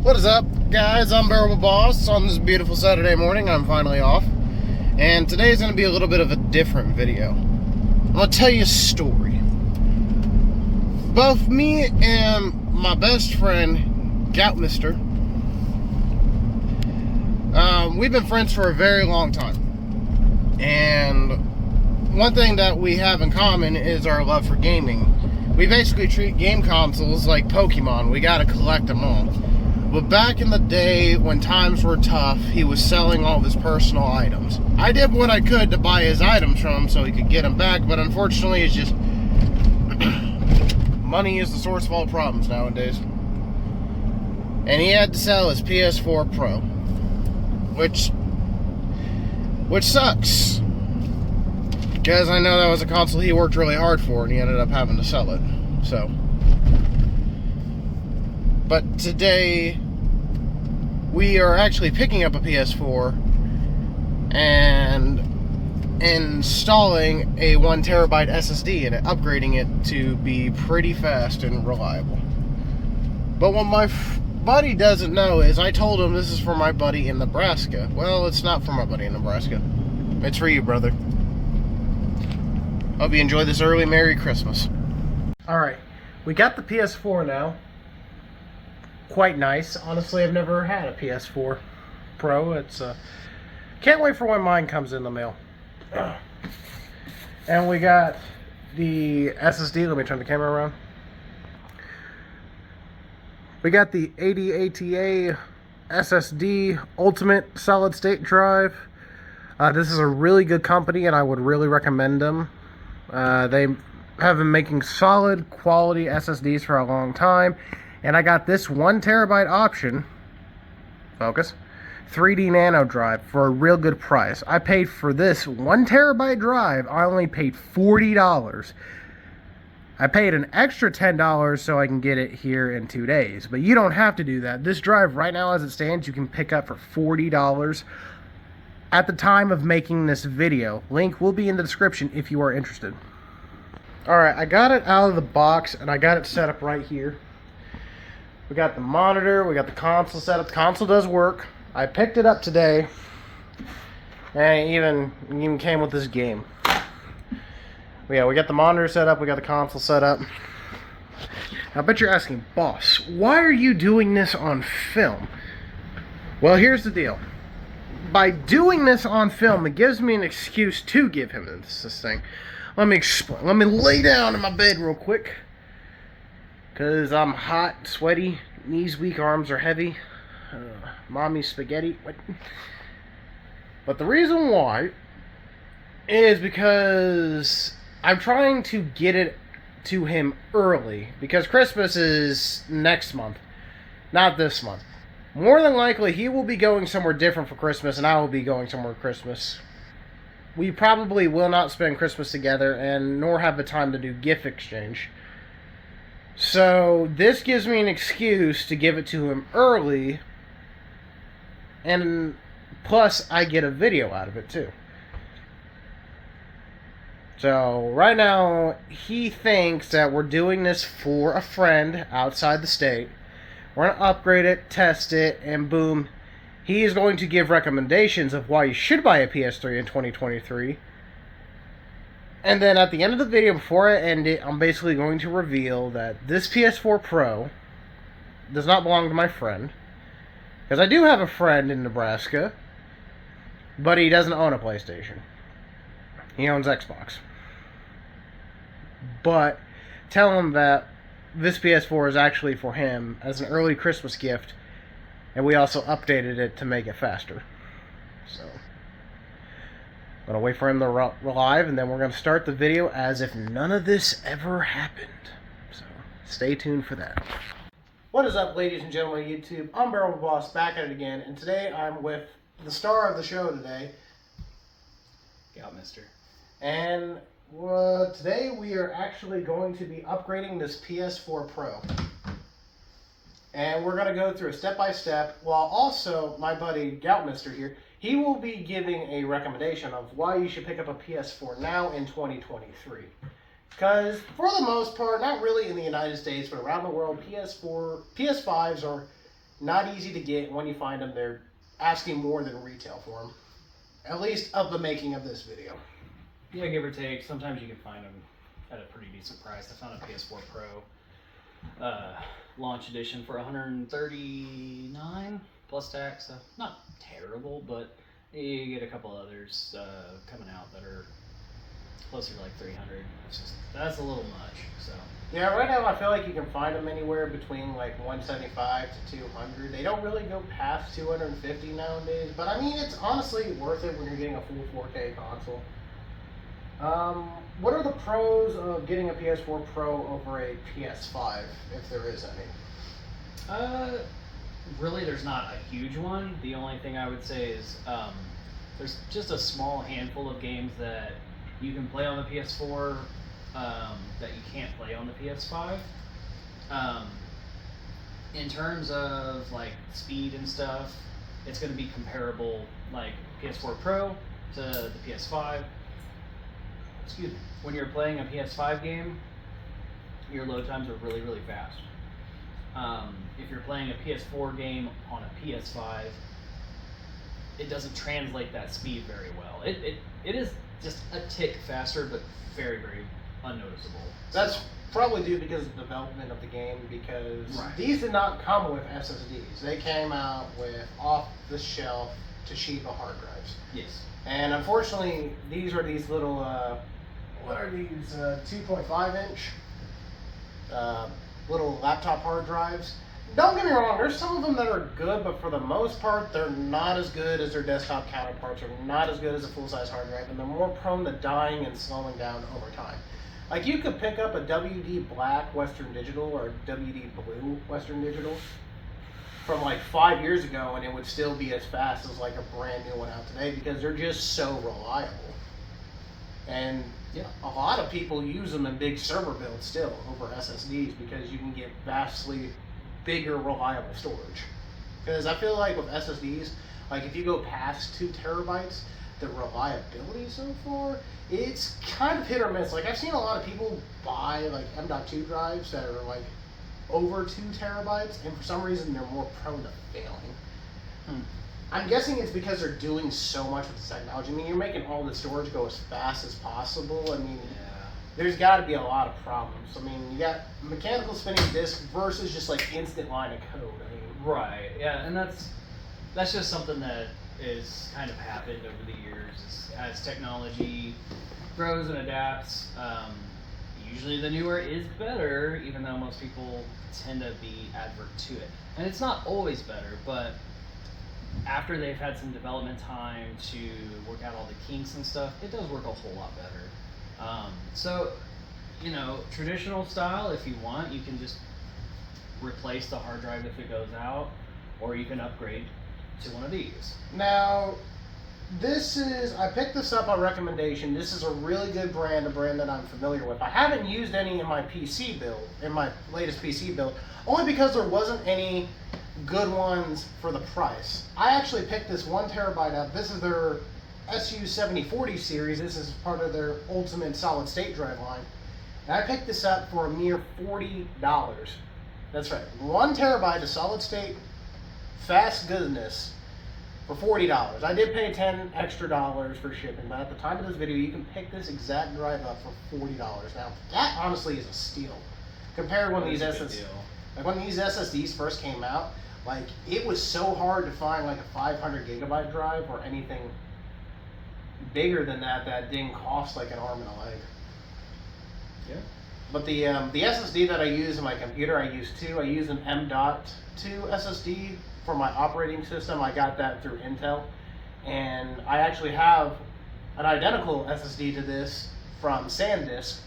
What is up, guys? I'm Bearable Boss. On this beautiful Saturday morning, I'm finally off. And today's going to be a little bit of a different video. I'm going to tell you a story. Both me and my best friend, Goutmister, we've been friends for a very long time. And one thing that we have in common is our love for gaming. We basically treat game consoles like Pokemon. We got to collect them all. But back in the day, when times were tough, he was selling all of his personal items. I did what I could to buy his items from him so he could get them back, but unfortunately, it's just... money is the source of all problems nowadays. And he had to sell his PS4 PRO. Which sucks. Because I know that was a console he worked really hard for, and he ended up having to sell it. So... but today, we are actually picking up a PS4 and installing a 1TB SSD and upgrading it to be pretty fast and reliable. But what my buddy doesn't know is I told him this is for my buddy in Nebraska. Well, it's not for my buddy in Nebraska. It's for you, brother. Hope you enjoy this early Merry Christmas. Alright, we got the PS4 now. Quite nice. Honestly, I've never had a PS4 Pro. It's can't wait for when mine comes in the mail. And we got the SSD. Let me turn the camera around. We got the ADATA SSD Ultimate Solid State Drive. This is a really good company, and I would really recommend them. They have been making solid quality SSDs for a long time. And I got this 1TB option, focus, 3D Nano drive for a real good price. I paid for this 1TB drive, I only paid $40. I paid an extra $10 so I can get it here in 2 days. But you don't have to do that. This drive right now as it stands, you can pick up for $40 at the time of making this video. Link will be in the description if you are interested. Alright, I got it out of the box and I got it set up right here. We got the monitor, we got the console set up. The console does work. I picked it up today, and it even came with this game. But yeah, we got the monitor set up, we got the console set up. I bet you're asking, boss, why are you doing this on film? Well, here's the deal. By doing this on film, it gives me an excuse to give him this thing. Let me explain. Let me lay down in my bed real quick. Because I'm hot, sweaty, knees weak, arms are heavy. Mommy spaghetti. What? But the reason why is because I'm trying to get it to him early. Because Christmas is next month, not this month. More than likely, he will be going somewhere different for Christmas, and I will be going somewhere for Christmas. We probably will not spend Christmas together, and nor have the time to do gift exchange. So, this gives me an excuse to give it to him early, and plus, I get a video out of it, too. So, right now, he thinks that we're doing this for a friend outside the state. We're going to upgrade it, test it, and boom, he is going to give recommendations of why you should buy a PS3 in 2023. And then at the end of the video, before I end it, I'm basically going to reveal that this PS4 Pro does not belong to my friend. Because I do have a friend in Nebraska, but he doesn't own a PlayStation. He owns Xbox. But tell him that this PS4 is actually for him as an early Christmas gift, and we also updated it to make it faster. So... I'm going to wait for him to live, and then we're going to start the video as if none of this ever happened. So, stay tuned for that. What is up, ladies and gentlemen of YouTube? I'm Bearable Boss, back at it again, and today I'm with the star of the show today, Goutmister. And today we are actually going to be upgrading this PS4 Pro. And we're going to go through a step-by-step, while also my buddy Goutmister here, he will be giving a recommendation of why you should pick up a PS4 now in 2023. Because, for the most part, not really in the United States, but around the world, PS5s are not easy to get. When you find them, they're asking more than retail for them. At least of the making of this video. Yeah, give or take. Sometimes you can find them at a pretty decent price. I found a PS4 Pro launch edition for $139 plus tax. So not terrible, but you get a couple others coming out that are closer to like $300. That's a little much. So yeah, right now I feel like you can find them anywhere between like 175 to 200. They don't really go past 250 nowadays, but I mean it's honestly worth it when you're getting a full 4K console. What are the pros of getting a PS4 Pro over a PS5, if there is any? Really, there's not a huge one. The only thing I would say is there's just a small handful of games that you can play on the PS4 that you can't play on the PS5. In terms of like speed and stuff, it's going to be comparable, like PS4 Pro to the PS5. Excuse me. When you're playing a PS5 game, your load times are really, really fast. If you're playing a PS4 game on a PS5, it doesn't translate that speed very well. It is just a tick faster, but very, very unnoticeable. That's probably due because of the development of the game, because these did not come with SSDs. They came out with off-the-shelf Toshiba hard drives. Yes. And unfortunately, these are these little, what are these, 2.5 inch little laptop hard drives. Don't get me wrong, there's some of them that are good, but for the most part, they're not as good as their desktop counterparts, or not as good as a full-size hard drive, and they're more prone to dying and slowing down over time. Like, you could pick up a WD Black Western Digital or a WD Blue Western Digital from like 5 years ago, and it would still be as fast as like a brand new one out today, because they're just so reliable. And a lot of people use them in big server builds still over SSDs, because you can get vastly bigger reliable storage. Because I feel like with SSDs, like if you go past 2 terabytes, the reliability so far, it's kind of hit or miss. Like I've seen a lot of people buy like M.2 drives that are like over 2 terabytes, and for some reason they're more prone to failing. I'm guessing it's because they're doing so much with the technology. I mean, you're making all the storage go as fast as possible. I mean, there's got to be a lot of problems. I mean, you got mechanical spinning disk versus just like instant line of code. I mean, right. Yeah, and that's just something that is kind of happened over the years as technology grows and adapts. Usually the newer is better, even though most people tend to be advert to it. And it's not always better, but after they've had some development time to work out all the kinks and stuff, it does work a whole lot better. So, you know, traditional style, if you want, you can just replace the hard drive if it goes out, or you can upgrade to one of these. Now, I picked this up on recommendation. This is a really good brand, a brand that I'm familiar with. I haven't used any in my PC build, in my latest PC build, only because there wasn't any good ones for the price. I actually picked this 1 terabyte up. This is their SU7040 series. This is part of their ultimate solid state drive line. And I picked this up for a mere $40. That's right, 1 terabyte of solid state fast goodness for $40. I did pay $10 extra for shipping, but at the time of this video, you can pick this exact drive up for $40. Now, that honestly is a steal. Compared when these SSDs first came out, like it was so hard to find like a 500 gigabyte drive or anything bigger than that didn't cost like an arm and a leg. Yeah. But the SSD that I use in my computer, I use two. I use an M.2 SSD for my operating system. I got that through Intel, and I actually have an identical SSD to this from SanDisk,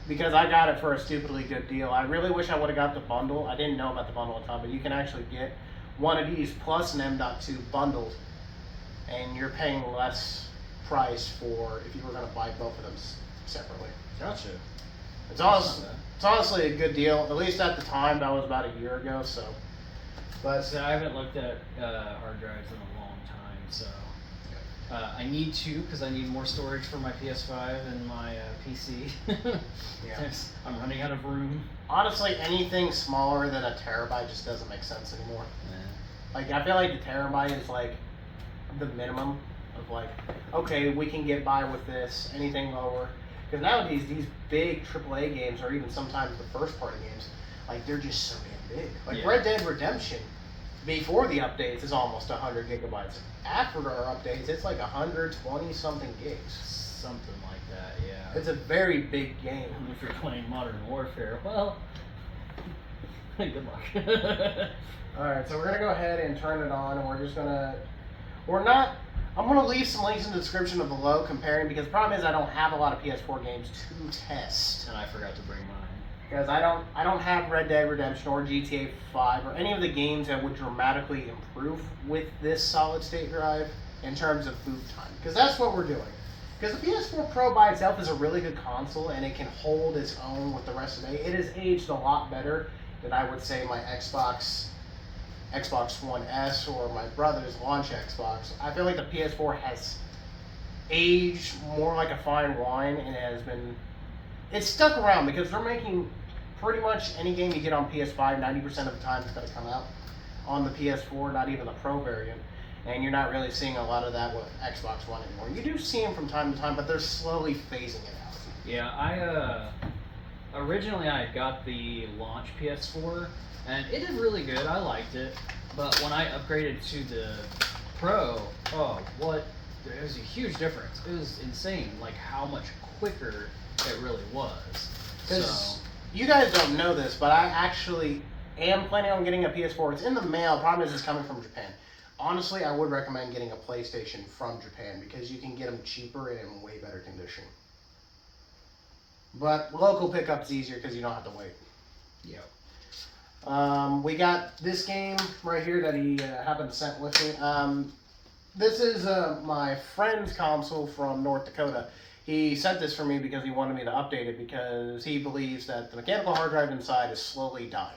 because I got it for a stupidly good deal. I really wish I would have got the bundle. I didn't know about the bundle at the time, but you can actually get one of these plus an M.2 bundled, and you're paying less price for if you were going to buy both of them separately. Gotcha. It's honestly a good deal, at least at the time. That was about a year ago, so. But I haven't looked at hard drives in a long time, so. I need to because I need more storage for my PS5 and my PC. Yeah. I'm running out of room. Honestly, anything smaller than a terabyte just doesn't make sense anymore. Like, I feel like the terabyte is like the minimum of like, okay, we can get by with this. Anything lower, because nowadays these big AAA games, or even sometimes the first party games, like they're just so damn big. Like Red Dead Redemption, before the updates, is almost 100 gigabytes. After our updates, it's like 120 something gigs. Something like that, yeah. It's a very big game. If you're playing Modern Warfare, well, good luck. Alright, so we're going to go ahead and turn it on, and I'm going to leave some links in the description of below comparing, because the problem is I don't have a lot of PS4 games to test. And I forgot to bring mine. Because I don't have Red Dead Redemption or GTA 5 or any of the games that would dramatically improve with this solid state drive in terms of boot time. Because that's what we're doing. Because the PS4 Pro by itself is a really good console, and it can hold its own with the rest of it. It has aged a lot better than I would say my Xbox One S or my brother's launch Xbox. I feel like the PS4 has aged more like a fine wine, and it's stuck around because they're making pretty much any game you get on PS5, 90% of the time it's going to come out on the PS4, not even the Pro variant. And you're not really seeing a lot of that with Xbox One anymore. You do see them from time to time, but they're slowly phasing it out. Yeah, originally I got the launch PS4, and it did really good. I liked it, but when I upgraded to the Pro, there was a huge difference. It was insane, like how much quicker it really was. Because you guys don't know this, but I actually am planning on getting a PS4. It's in the mail. Problem is, it's coming from Japan. Honestly, I would recommend getting a PlayStation from Japan because you can get them cheaper and in way better condition. But local pickup's easier because you don't have to wait. Yep. We got this game right here that he happened to send with me. This is my friend's console from North Dakota. He sent this for me because he wanted me to update it because he believes that the mechanical hard drive inside is slowly dying.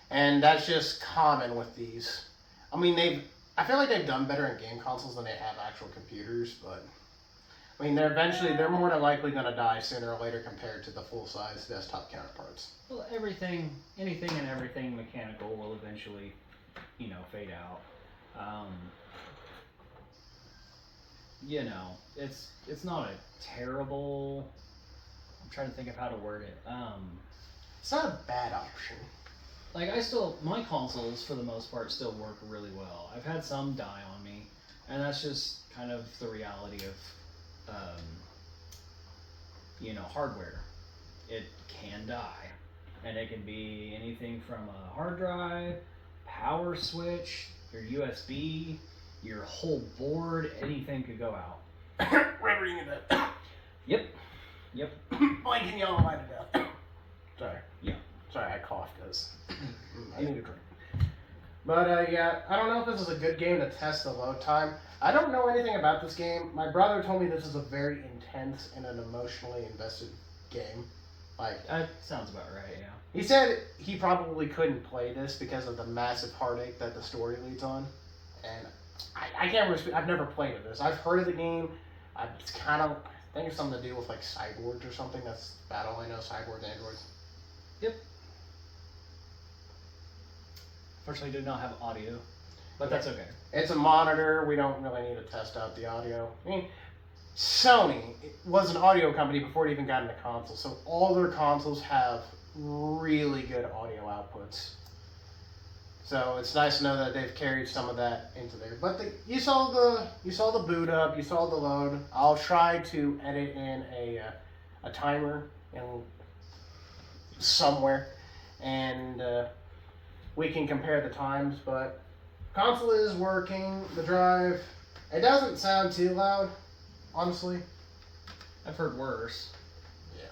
And that's just common with these. I mean, I feel like they've done better in game consoles than they have actual computers, but I mean, they're more than likely going to die sooner or later compared to the full-size desktop counterparts. Well, anything and everything mechanical will eventually, fade out. It's not a terrible. I'm trying to think of how to word it. It's not a bad option. Like, my consoles, for the most part, still work really well. I've had some die on me, and that's just kind of the reality of, hardware. It can die, and it can be anything from a hard drive, power switch, your USB, your whole board, anything could go out. Remembering that. Yep. Blanking yellow light to death. Sorry. Yeah. Sorry, I coughed because I need a drink. But yeah, I don't know if this is a good game to test the load time. I don't know anything about this game. My brother told me this is a very intense and an emotionally invested game. Like, That sounds about right, yeah. he said he probably couldn't play this because of the massive heartache that the story leads on. And I can't really I've never played this. I've heard of the game. It's kind of, I think it's something to do with like cyborgs or something. That's about all I know, cyborgs, androids. Yep. Fortunately, did not have audio, but that's okay. It's a monitor. We don't really need to test out the audio. I mean, Sony was an audio company before it even got into consoles, so all their consoles have really good audio outputs. So it's nice to know that they've carried some of that into there. But you saw the boot up, you saw the load. I'll try to edit in a timer somewhere, and we can compare the times. But console is working. The drive, it doesn't sound too loud, honestly. I've heard worse. Yeah.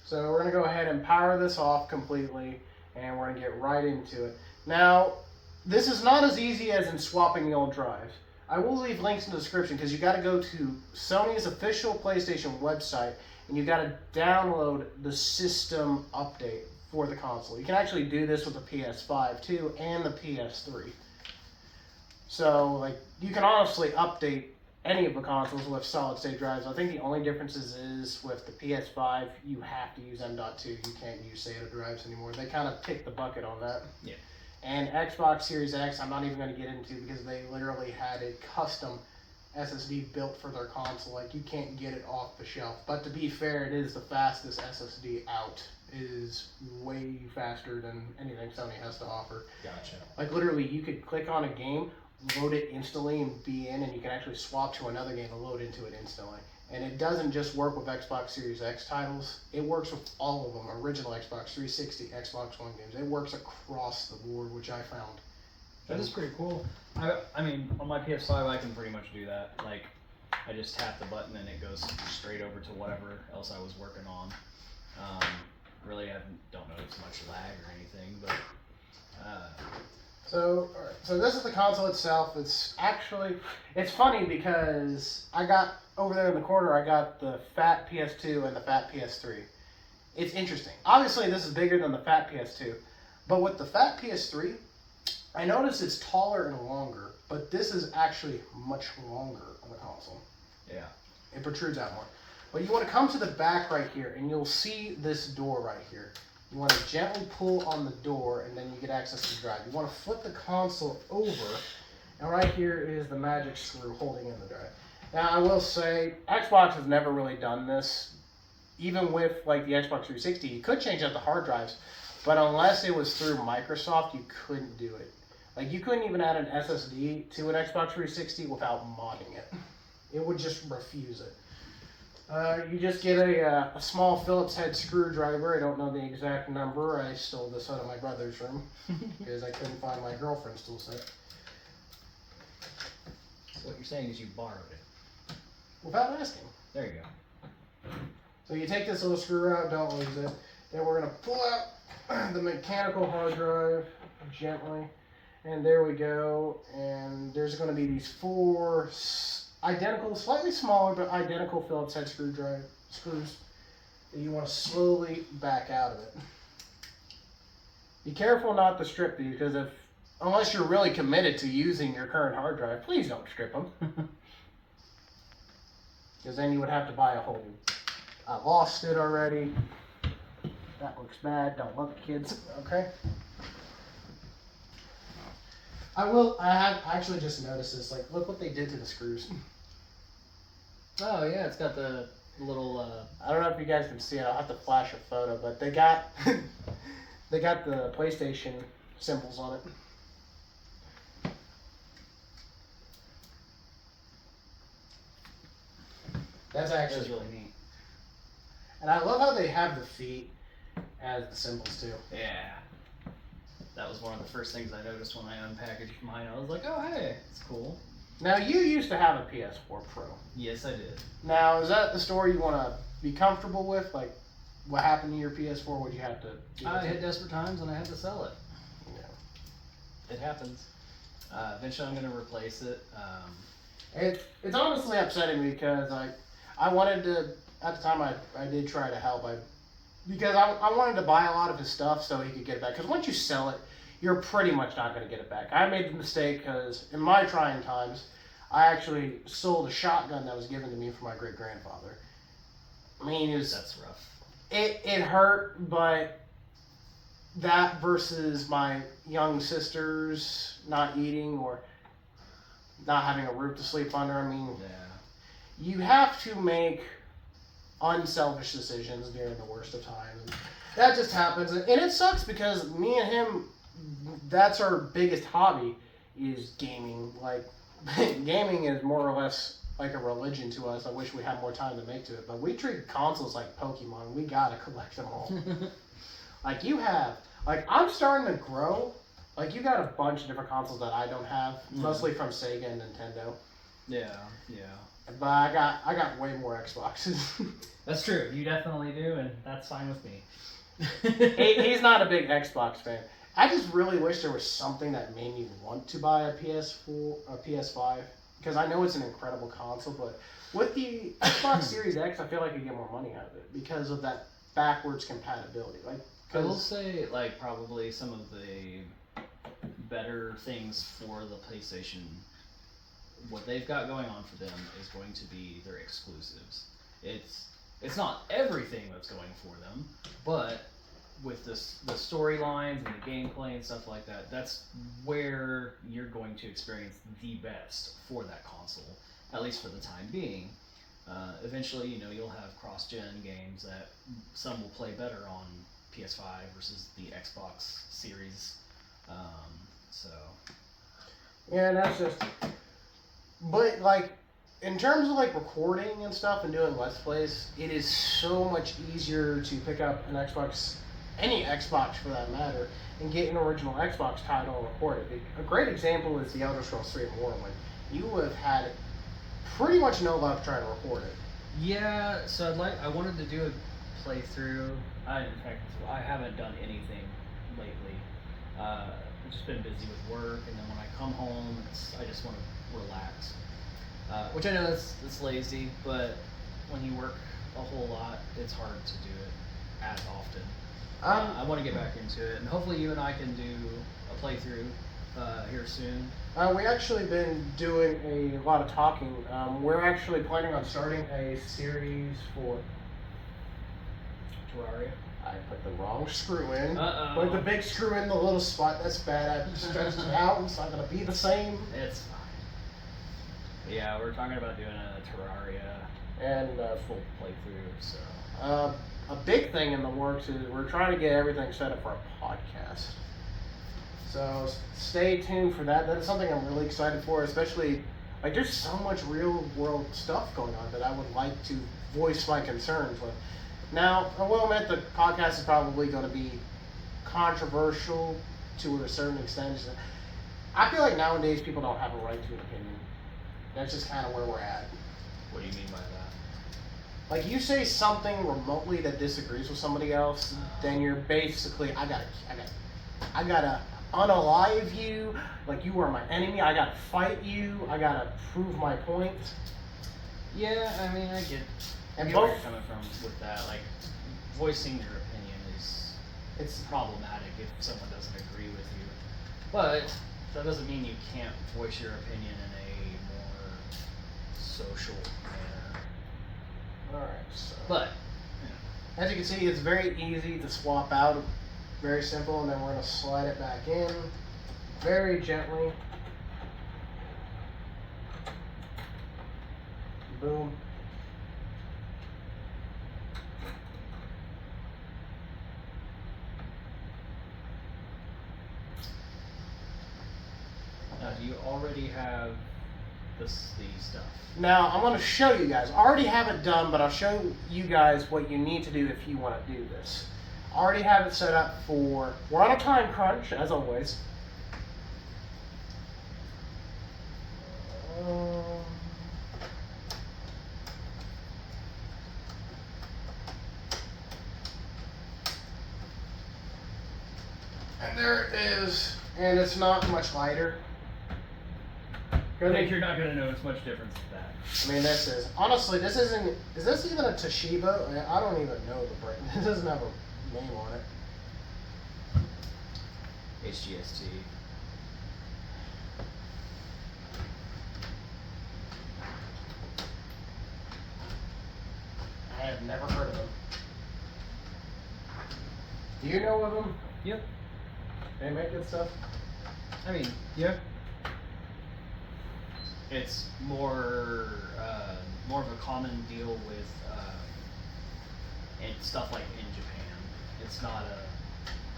So we're gonna go ahead and power this off completely, and we're gonna get right into it. Now, this is not as easy as in swapping the old drives. I will leave links in the description because you got to go to Sony's official PlayStation website and you got to download the system update for the console. You can actually do this with the PS5 too and the PS3. So, like, you can honestly update any of the consoles with solid state drives. I think the only differences is with the PS5, you have to use M.2. You can't use SATA drives anymore. They kind of kicked the bucket on that. Yeah. And Xbox Series X, I'm not even going to get into because they literally had a custom SSD built for their console. Like, you can't get it off the shelf. But to be fair, it is the fastest SSD out. It is way faster than anything Sony has to offer. Gotcha. Like, literally, you could click on a game, load it instantly and be in, and you can actually swap to another game and load into it instantly. And it doesn't just work with Xbox Series X titles, it works with all of them. Original Xbox 360, Xbox One games. It works across the board, which I found. That is pretty cool. I mean, on my PS5, I can pretty much do that. Like, I just tap the button and it goes straight over to whatever else I was working on. Really, I don't notice much lag or anything, but... So this is the console itself. It's actually, it's funny because I got, over there in the corner, I got the fat PS2 and the fat PS3. It's interesting. Obviously, this is bigger than the fat PS2, but with the fat PS3, I noticed it's taller and longer, but this is actually much longer on the console. Yeah. It protrudes out more. But you want to come to the back right here, and you'll see this door right here. You want to gently pull on the door, and then you get access to the drive. You want to flip the console over, and right here is the magic screw holding in the drive. Now, I will say, Xbox has never really done this. Even with like the Xbox 360, you could change out the hard drives, but unless it was through Microsoft, you couldn't do it. Like, you couldn't even add an SSD to an Xbox 360 without modding it. It would just refuse it. You just get a small Phillips head screwdriver. I don't know the exact number. I stole this out of my brother's room because I couldn't find my girlfriend's tool set. So what you're saying is you borrowed it. Without asking. There you go. So you take this little screw out, don't lose it. Then we're going to pull out the mechanical hard drive gently. And there we go. And there's going to be these four identical, slightly smaller, but identical Phillips head screws that you want to slowly back out of it. Be careful not to strip these, because unless you're really committed to using your current hard drive, please don't strip them. Because then you would have to buy a whole new. I lost it already. That looks bad. Don't look, kids. Okay. I have actually just noticed this. Like, look what they did to the screws. Oh yeah, it's got the little. I don't know if you guys can see it. I'll have to flash a photo, but they got they got the PlayStation symbols on it. That's actually really neat. And I love how they have the feet as the symbols too. Yeah. That was one of the first things I noticed when I unpackaged mine. I was like, oh, hey, it's cool. Now, you used to have a PS4 Pro. Yes, I did. Now, is that the story you want to be comfortable with? Like, what happened to your PS4? Would you have to... I hit desperate times and I had to sell it. Yeah. It happens. Eventually I'm going to replace it. It's honestly upsetting because I wanted to... At the time, I did try to help. Because I wanted to buy a lot of his stuff so he could get it back. Because once you sell it, you're pretty much not going to get it back. I made the mistake because in my trying times, I actually sold a shotgun that was given to me from my great-grandfather. I mean, That's rough. It hurt, but that versus my young sisters not eating or not having a roof to sleep under, I mean, Yeah. you have to make unselfish decisions during the worst of times. And that just happens. And it sucks because me and him, that's our biggest hobby is gaming. Like, gaming is more or less like a religion to us. I wish we had more time to make to it. But we treat consoles like Pokemon. We gotta collect them all. Like you have. Like, I'm starting to grow. Like, you got a bunch of different consoles that I don't have. Mostly from Sega and Nintendo. Yeah, yeah. But I got way more Xboxes. That's true. You definitely do, and that's fine with me. He's not a big Xbox fan. I just really wish there was something that made me want to buy a PS4, a PS5, because I know it's an incredible console. But with the Xbox Series X, I feel like you get more money out of it because of that backwards compatibility. Like, I will say, like, probably some of the better things for the PlayStation what they've got going on for them is going to be their exclusives. It's not everything that's going for them, but with the storylines and the gameplay and stuff like that, that's where you're going to experience the best for that console, at least for the time being. Eventually, you'll have cross-gen games that some will play better on PS5 versus the Xbox Series. So. Yeah, that's just. But like, in terms of like recording and stuff and doing Let's Plays, it is so much easier to pick up an Xbox, any Xbox for that matter, and get an original Xbox title and record it. A great example is the Elder Scrolls 3 Morrowind. You would have had pretty much no luck trying to record it. Yeah, so I wanted to do a playthrough. In fact, I haven't done anything lately. I've just been busy with work, and then when I come home, I just want to relax. Which I know that's lazy, but when you work a whole lot, it's hard to do it as often. I want to get back into it, and hopefully you and I can do a playthrough here soon. We actually been doing a lot of talking. We're actually planning on starting a series for Terraria. I put the wrong screw in. Uh-oh. Put the big screw in the little spot. That's bad. I stretched it out. It's not going to be the same. It's fine. Yeah, we're talking about doing a Terraria and full playthrough. So a big thing in the works is we're trying to get everything set up for a podcast. So stay tuned for that. That's something I'm really excited for, especially like there's so much real world stuff going on that I would like to voice my concerns with. Now, I will admit the podcast is probably going to be controversial to a certain extent. I feel like nowadays people don't have a right to an opinion. That's just kind of where we're at. What do you mean by that? Like you say something remotely that disagrees with somebody else, then you're basically I gotta unalive you. Like you are my enemy. I gotta fight you. I gotta prove my point. Yeah, I mean I get where you're coming from with that. Like voicing your opinion it's problematic if someone doesn't agree with you. But that doesn't mean you can't voice your opinion in a more social manner. Alright, so. But, as you can see, it's very easy to swap out. Very simple, and then we're going to slide it back in very gently. Boom. Now, do you already have the stuff? Now, I'm going to show you guys. I already have it done, but I'll show you guys what you need to do if you want to do this. I already have it set up for... We're on a time crunch, as always. And there it is. And it's not much lighter. I think you're not going to notice much difference with that. I mean, this is... Honestly, this isn't... Is this even a Toshiba? I don't even know the brand. It doesn't have a name on it. HGST. I have never heard of them. Do you know of them? Yep. They make good stuff? I mean, yeah. It's more of a common deal with and stuff like in Japan. It's not a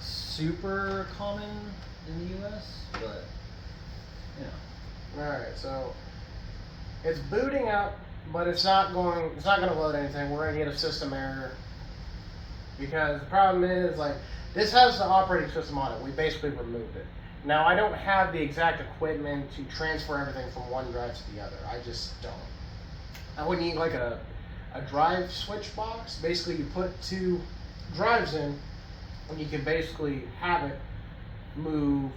super common in the U.S., but Alright, so it's booting up, but it's not going to load anything. We're going to get a system error because the problem is like this has the operating system on it. We basically removed it. Now I don't have the exact equipment to transfer everything from one drive to the other. I just don't. I would need like a drive switch box. Basically you put two drives in and you can basically have it move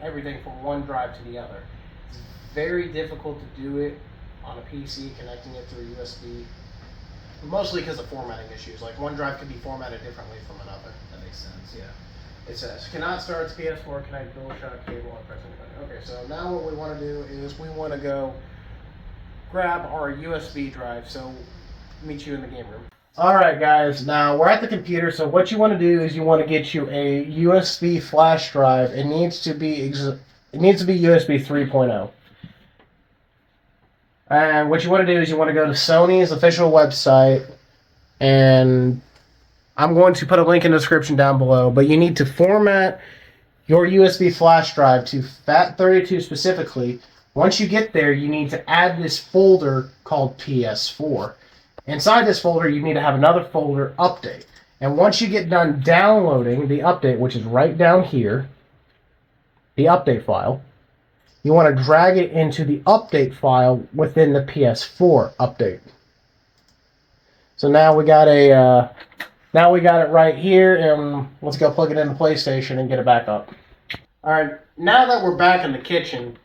everything from one drive to the other. It's very difficult to do it on a PC connecting it through USB. Mostly because of formatting issues. Like one drive could be formatted differently from another. that makes sense. Yeah. It says, cannot start PS4, connect DualShock cable and press any button. Okay, so now what we want to do is we want to go grab our USB drive. So meet you in the game room. All right, guys. Now we're at the computer. So what you want to do is you want to get you a USB flash drive. It needs to be USB 3.0. And what you want to do is you want to go to Sony's official website, and I'm going to put a link in the description down below. But you need to format your USB flash drive to FAT32 specifically. Once you get there, you need to add this folder called PS4. Inside this folder, you need to have another folder, Update. And once you get done downloading the update, which is right down here, the update file, you want to drag it into the update file within the PS4 update. So now we got it right here, and let's go plug it in the PlayStation and get it back up. All right, now that we're back in the kitchen,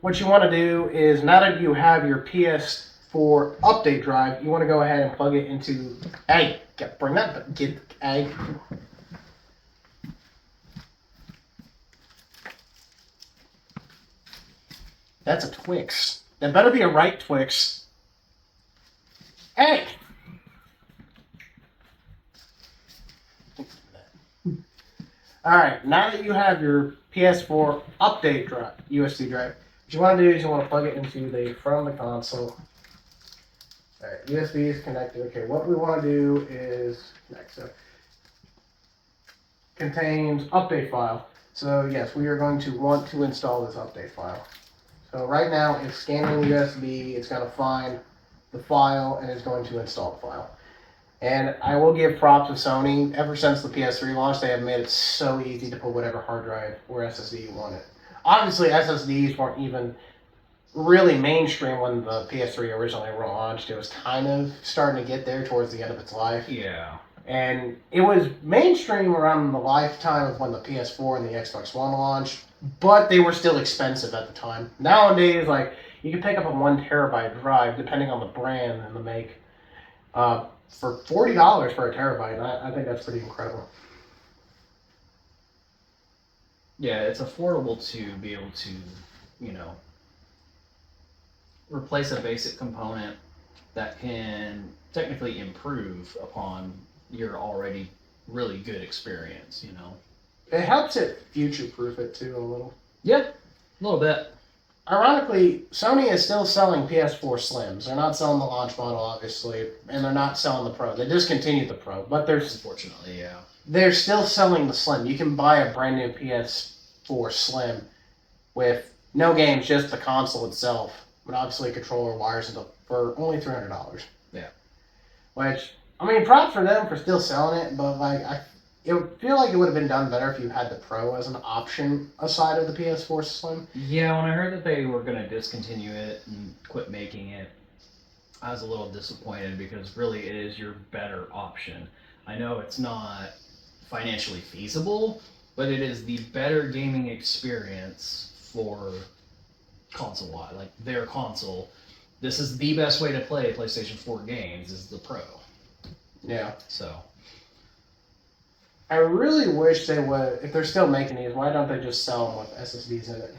what you want to do is, now that you have your PS4 update drive, you want to go ahead and plug it into. Hey, bring that. Hey. That's a Twix. That better be a right Twix. Hey. Alright, now that you have your PS4 update drive, USB drive, what you want to do is you want to plug it into the front of the console. Alright, USB is connected. Okay, what we want to do is connect. So, contains update file. So yes, we are going to want to install this update file. So right now it's scanning the USB, it's going to find the file, and it's going to install the file. And I will give props to Sony. Ever since the PS3 launch, they have made it so easy to put whatever hard drive or SSD you want it. Obviously, SSDs weren't even really mainstream when the PS3 originally launched. It was kind of starting to get there towards the end of its life. Yeah. And it was mainstream around the lifetime of when the PS4 and the Xbox One launched, but they were still expensive at the time. Nowadays, like, you can pick up a 1 terabyte drive, depending on the brand and the make, for $40 for a terabyte. I think that's pretty incredible. Yeah, it's affordable to be able to, replace a basic component that can technically improve upon your already really good experience, It helps it future-proof it, too, a little. Yeah, a little bit. Ironically, Sony is still selling PS4 Slims. They're not selling the launch model, obviously, and they're not selling the Pro. They discontinued the Pro, but Unfortunately, yeah. They're still selling the Slim. You can buy a brand new PS4 Slim with no games, just the console itself, but obviously controller, wires, for only $300. Yeah. Which, I mean, props for them for still selling it, but it would feel like it would have been done better if you had the Pro as an option aside of the PS4 Slim. Yeah, when I heard that they were going to discontinue it and quit making it, I was a little disappointed because really it is your better option. I know it's not financially feasible, but it is the better gaming experience for console-wise, like their console. This is the best way to play PlayStation 4 games is the Pro. Yeah. So I really wish they would, if they're still making these, why don't they just sell them with SSDs in it?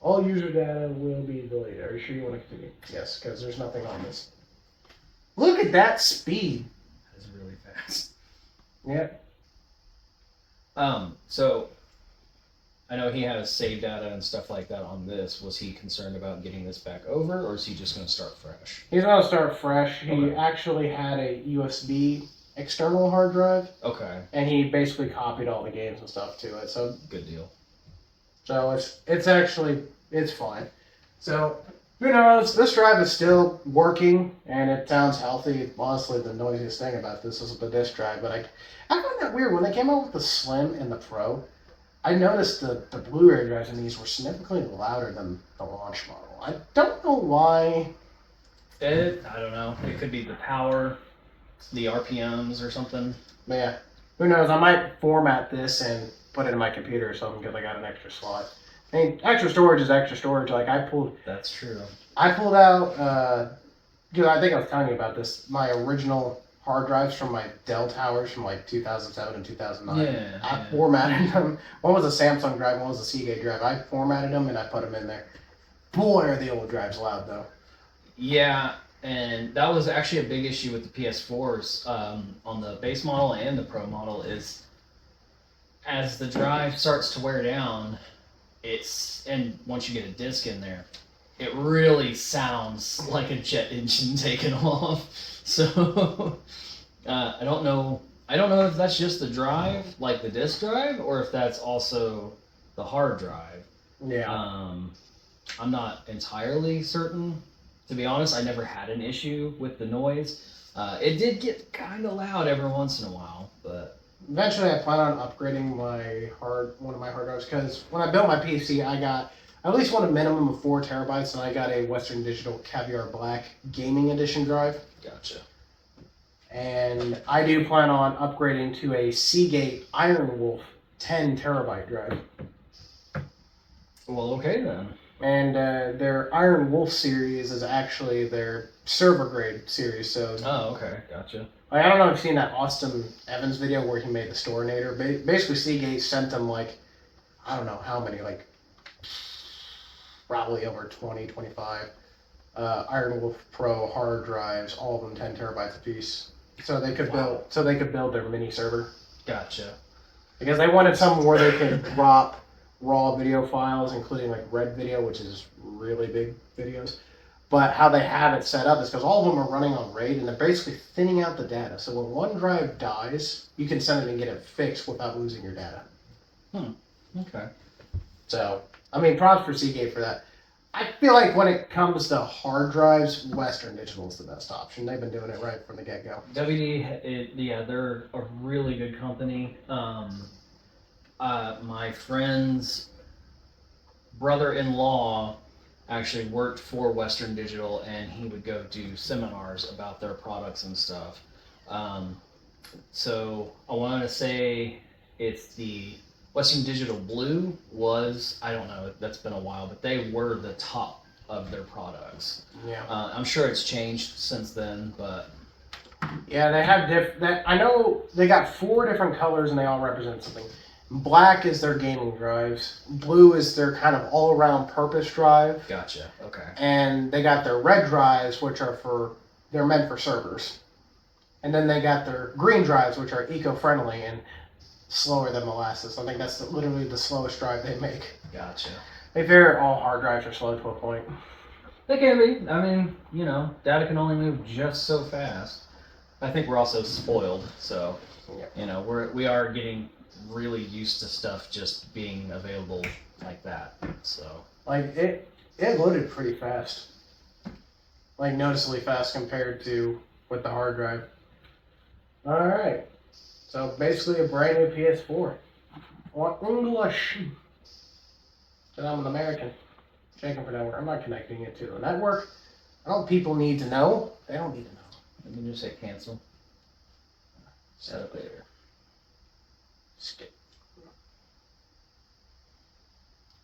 All user data will be deleted. Are you sure you want to continue? Yes, because there's nothing on this. Look at that speed. that's really fast. Yeah. So I know he has save data and stuff like that on this. Was he concerned about getting this back over, or is he just going to start fresh? He's going to start fresh. He Okay. actually had a USB external hard drive, Okay. and he basically copied all the games and stuff to it. So Good deal. it's fine. So who knows? This drive is still working, and it sounds healthy. Honestly, the noisiest thing about this is the disk drive, but I find that weird. When they came out with the Slim and the Pro, I noticed the Blu-ray drives in these were significantly louder than the launch model. I don't know why. I don't know. It could be the power, the RPMs or something. But yeah, who knows? I might format this and put it in my computer or something because I got an extra slot. I mean, extra storage is extra storage. Like That's true. I pulled out, dude, I think I was telling you about this, my original hard drives from my Dell towers from like 2007 and 2009. Yeah, I formatted them. One was a Samsung drive, one was a Seagate drive. I formatted them and I put them in there. boy, are the old drives loud though. Yeah, and that was actually a big issue with the PS4s on the base model and the Pro model is as the drive starts to wear down, and once you get a disc in there, it really sounds like a jet engine taking off. So I don't know. I don't know if that's just the drive, like the disk drive, or if that's also the hard drive. Yeah. I'm not entirely certain. To be honest, I never had an issue with the noise. It did get kind of loud every once in a while, but Eventually, I plan on upgrading one of my hard drives because when I built my PC, I at least want a minimum of 4 terabytes, and I got a Western Digital Caviar Black Gaming Edition drive. gotcha. And I do plan on upgrading to a Seagate Iron Wolf 10 terabyte drive. Well, okay then. And their Iron Wolf series is actually their server grade series. So, Oh, okay, gotcha. I don't know if you've seen that Austin Evans video where he made the Storinator. Basically, Seagate sent them I don't know how many, probably over 20, 25 Iron Wolf Pro hard drives, all of them 10 terabytes apiece. So they could build their mini server. Gotcha. Because they wanted something where they could drop raw video files, including red video, which is really big videos. But how they have it set up is because all of them are running on RAID, and they're basically thinning out the data. So when one drive dies, you can send it and get it fixed without losing your data. Okay. So, props for Seagate for that. I feel like when it comes to hard drives, Western Digital is the best option. They've been doing it right from the get-go. They're a really good company. My friend's brother-in-law actually worked for Western Digital, and he would go do seminars about their products and stuff. So I want to say it's the Western Digital Blue I don't know, that's been a while, but they were the top of their products. Yeah. I'm sure it's changed since then, but yeah, they have I know they got 4 different colors, and they all represent something. Black is their gaming drives. Blue is their kind of all-around purpose drive. gotcha. Okay. And they got their red drives, which they're meant for servers. And then they got their green drives, which are eco-friendly and slower than molasses. I think that's literally the slowest drive they make. Gotcha. They figure all hard drives are slow to a point. They can be. Data can only move just so fast. I think we're also spoiled, so we are getting really used to stuff just being available like that. So it loaded pretty fast, noticeably fast compared to with the hard drive. All right, so basically a brand new PS4 on English. And I'm an American. Checking for network. I'm not connecting it to the network. I don't people need to know. They don't need to know. Let me just say cancel. Set up later. Skip.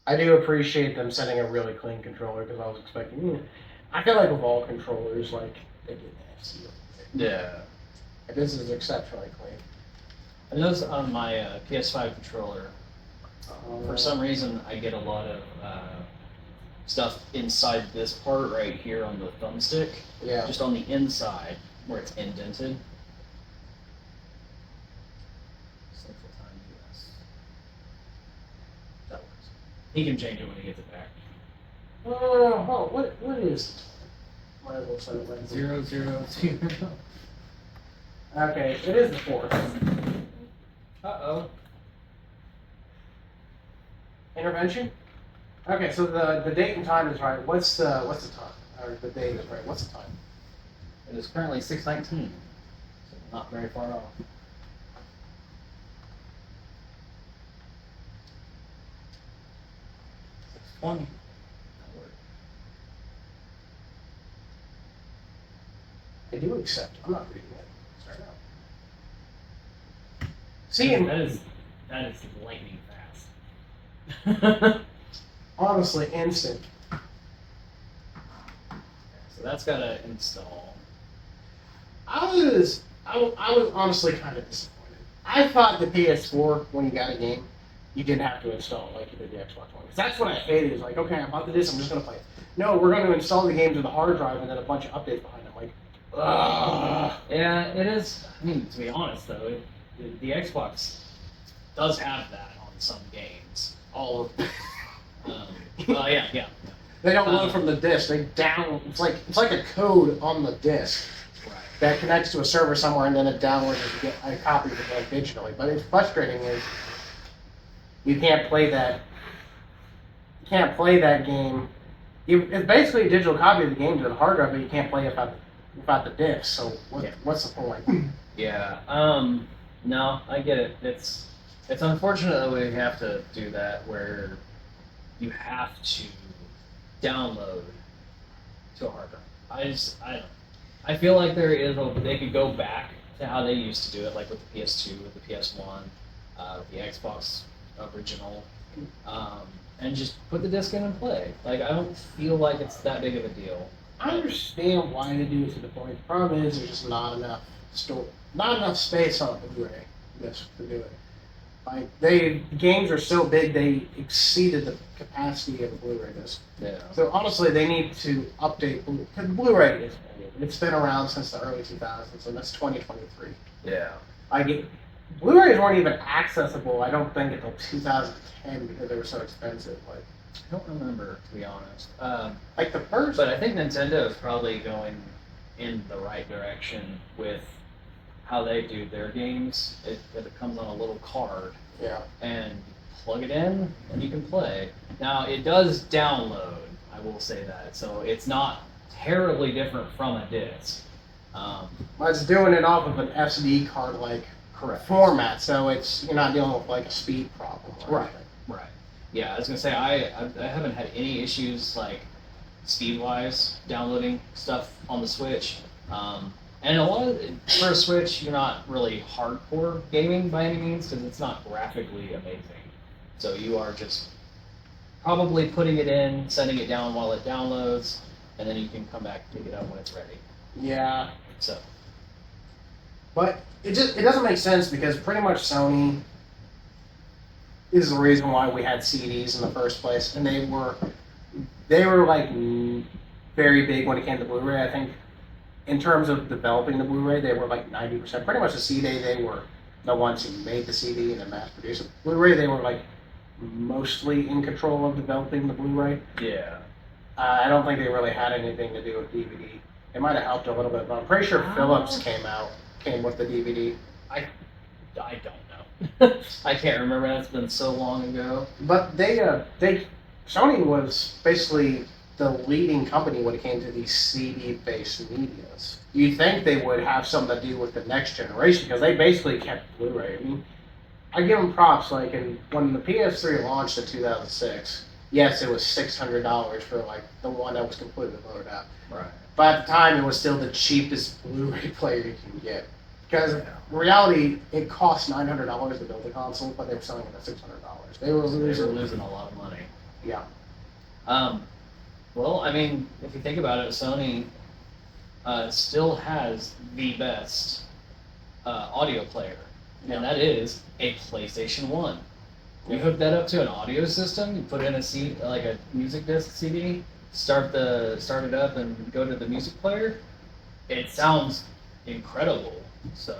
I do appreciate them setting a really clean controller because I was expecting. I feel like with all controllers, they get nasty. Yeah. This is exceptionally clean. I noticed on my PS5 controller, for some reason, I get a lot of stuff inside this part right here on the thumbstick. Yeah. Just on the inside where it's indented. Central Time US. That works. He can change it when he gets it back. What is? Might as well set it right here. 000. Okay, it is the 4th. Uh-oh. Intervention? Okay, so the date and time is right. What's the time? Or the date is right. What's the time? It is currently 6:19. So not very far off. $6:20. I do accept. I'm not reading it. Start out. See, that is lightning fast. Honestly, instant. So that's got to install. I was honestly kind of disappointed. I thought the PS4, when you got a game, you didn't have to install it like you did the Xbox One. Because that's what I hated. Is like, okay, I bought the disc, I'm just gonna play it. No, we're going to install the game to the hard drive and then a bunch of updates behind it. Like, ugh. Yeah, it is. I mean, to be honest though, the Xbox does have that on some games. All of. Well, yeah. They don't load from the disc. They down. It's like a code on the disc Right. that connects to a server somewhere, and then it downloads and you get a copy of it like digitally. But it's frustrating is you can't play that. You can't play that game. It's basically a digital copy of the game to the hard drive, but you can't play it without the disc. So what's the point? Yeah. No, I get it. It's unfortunate that we have to do that where you have to download to a hard drive. I feel like they could go back to how they used to do it, like with the PS2, with the PS1, with the Xbox original, and just put the disc in and play. Like I don't feel like it's that big of a deal. I understand why they do it to the point. The problem is there's just not enough space on the Blu-ray disc to do it. Like games are so big they exceeded the capacity of the Blu-ray disc. Yeah. So honestly, they need to update because the Blu-ray is old. It's been around since the early 2000s, so that's 2023. Yeah. Blu-rays weren't even accessible, I don't think, until 2010 because they were so expensive. Like, I don't remember, to be honest. like the first. But I think Nintendo is probably going in the right direction with how they do their games. It comes on a little card, Yeah. and plug it in, and you can play. Now, it does download, I will say that, so it's not terribly different from a disc. It's doing it off of an SD card like Correct. format, so you're not dealing with like a speed problem. Or anything. Right. Yeah, I was gonna say I haven't had any issues like speed-wise downloading stuff on the Switch. And for a Switch, you're not really hardcore gaming by any means because it's not graphically amazing. So you are just probably putting it in, setting it down while it downloads, and then you can come back and pick it up when it's ready. Yeah. So. But it doesn't make sense because pretty much Sony is the reason why we had CDs in the first place, and they were like very big when it came to Blu-ray. I think in terms of developing the Blu-ray, they were like 90%. Pretty much the CD, they were the ones who made the CD and then mass produced it. Blu-ray, they were like mostly in control of developing the Blu-ray. Yeah. I don't think they really had anything to do with DVD. It might have helped a little bit, but I'm pretty sure Philips came with the DVD. I don't know. I can't remember. That's been so long ago. But Sony was basically the leading company when it came to these CD-based medias. You'd think they would have something to do with the next generation because they basically kept Blu-ray. I mean, I give them props. Like, when the PS3 launched in 2006, yes, it was $600 for like the one that was completely loaded out. Right. But at the time, it was still the cheapest Blu-ray player you can get. Because in reality, it cost $900 to build a console, but they were selling it at $600. They were losing a lot of money. Yeah. Well, I mean, if you think about it, Sony still has the best audio player, and that is a PlayStation 1. You hook that up to an audio system, you put in like a music disc CD, start it up, and go to the music player. It sounds incredible. So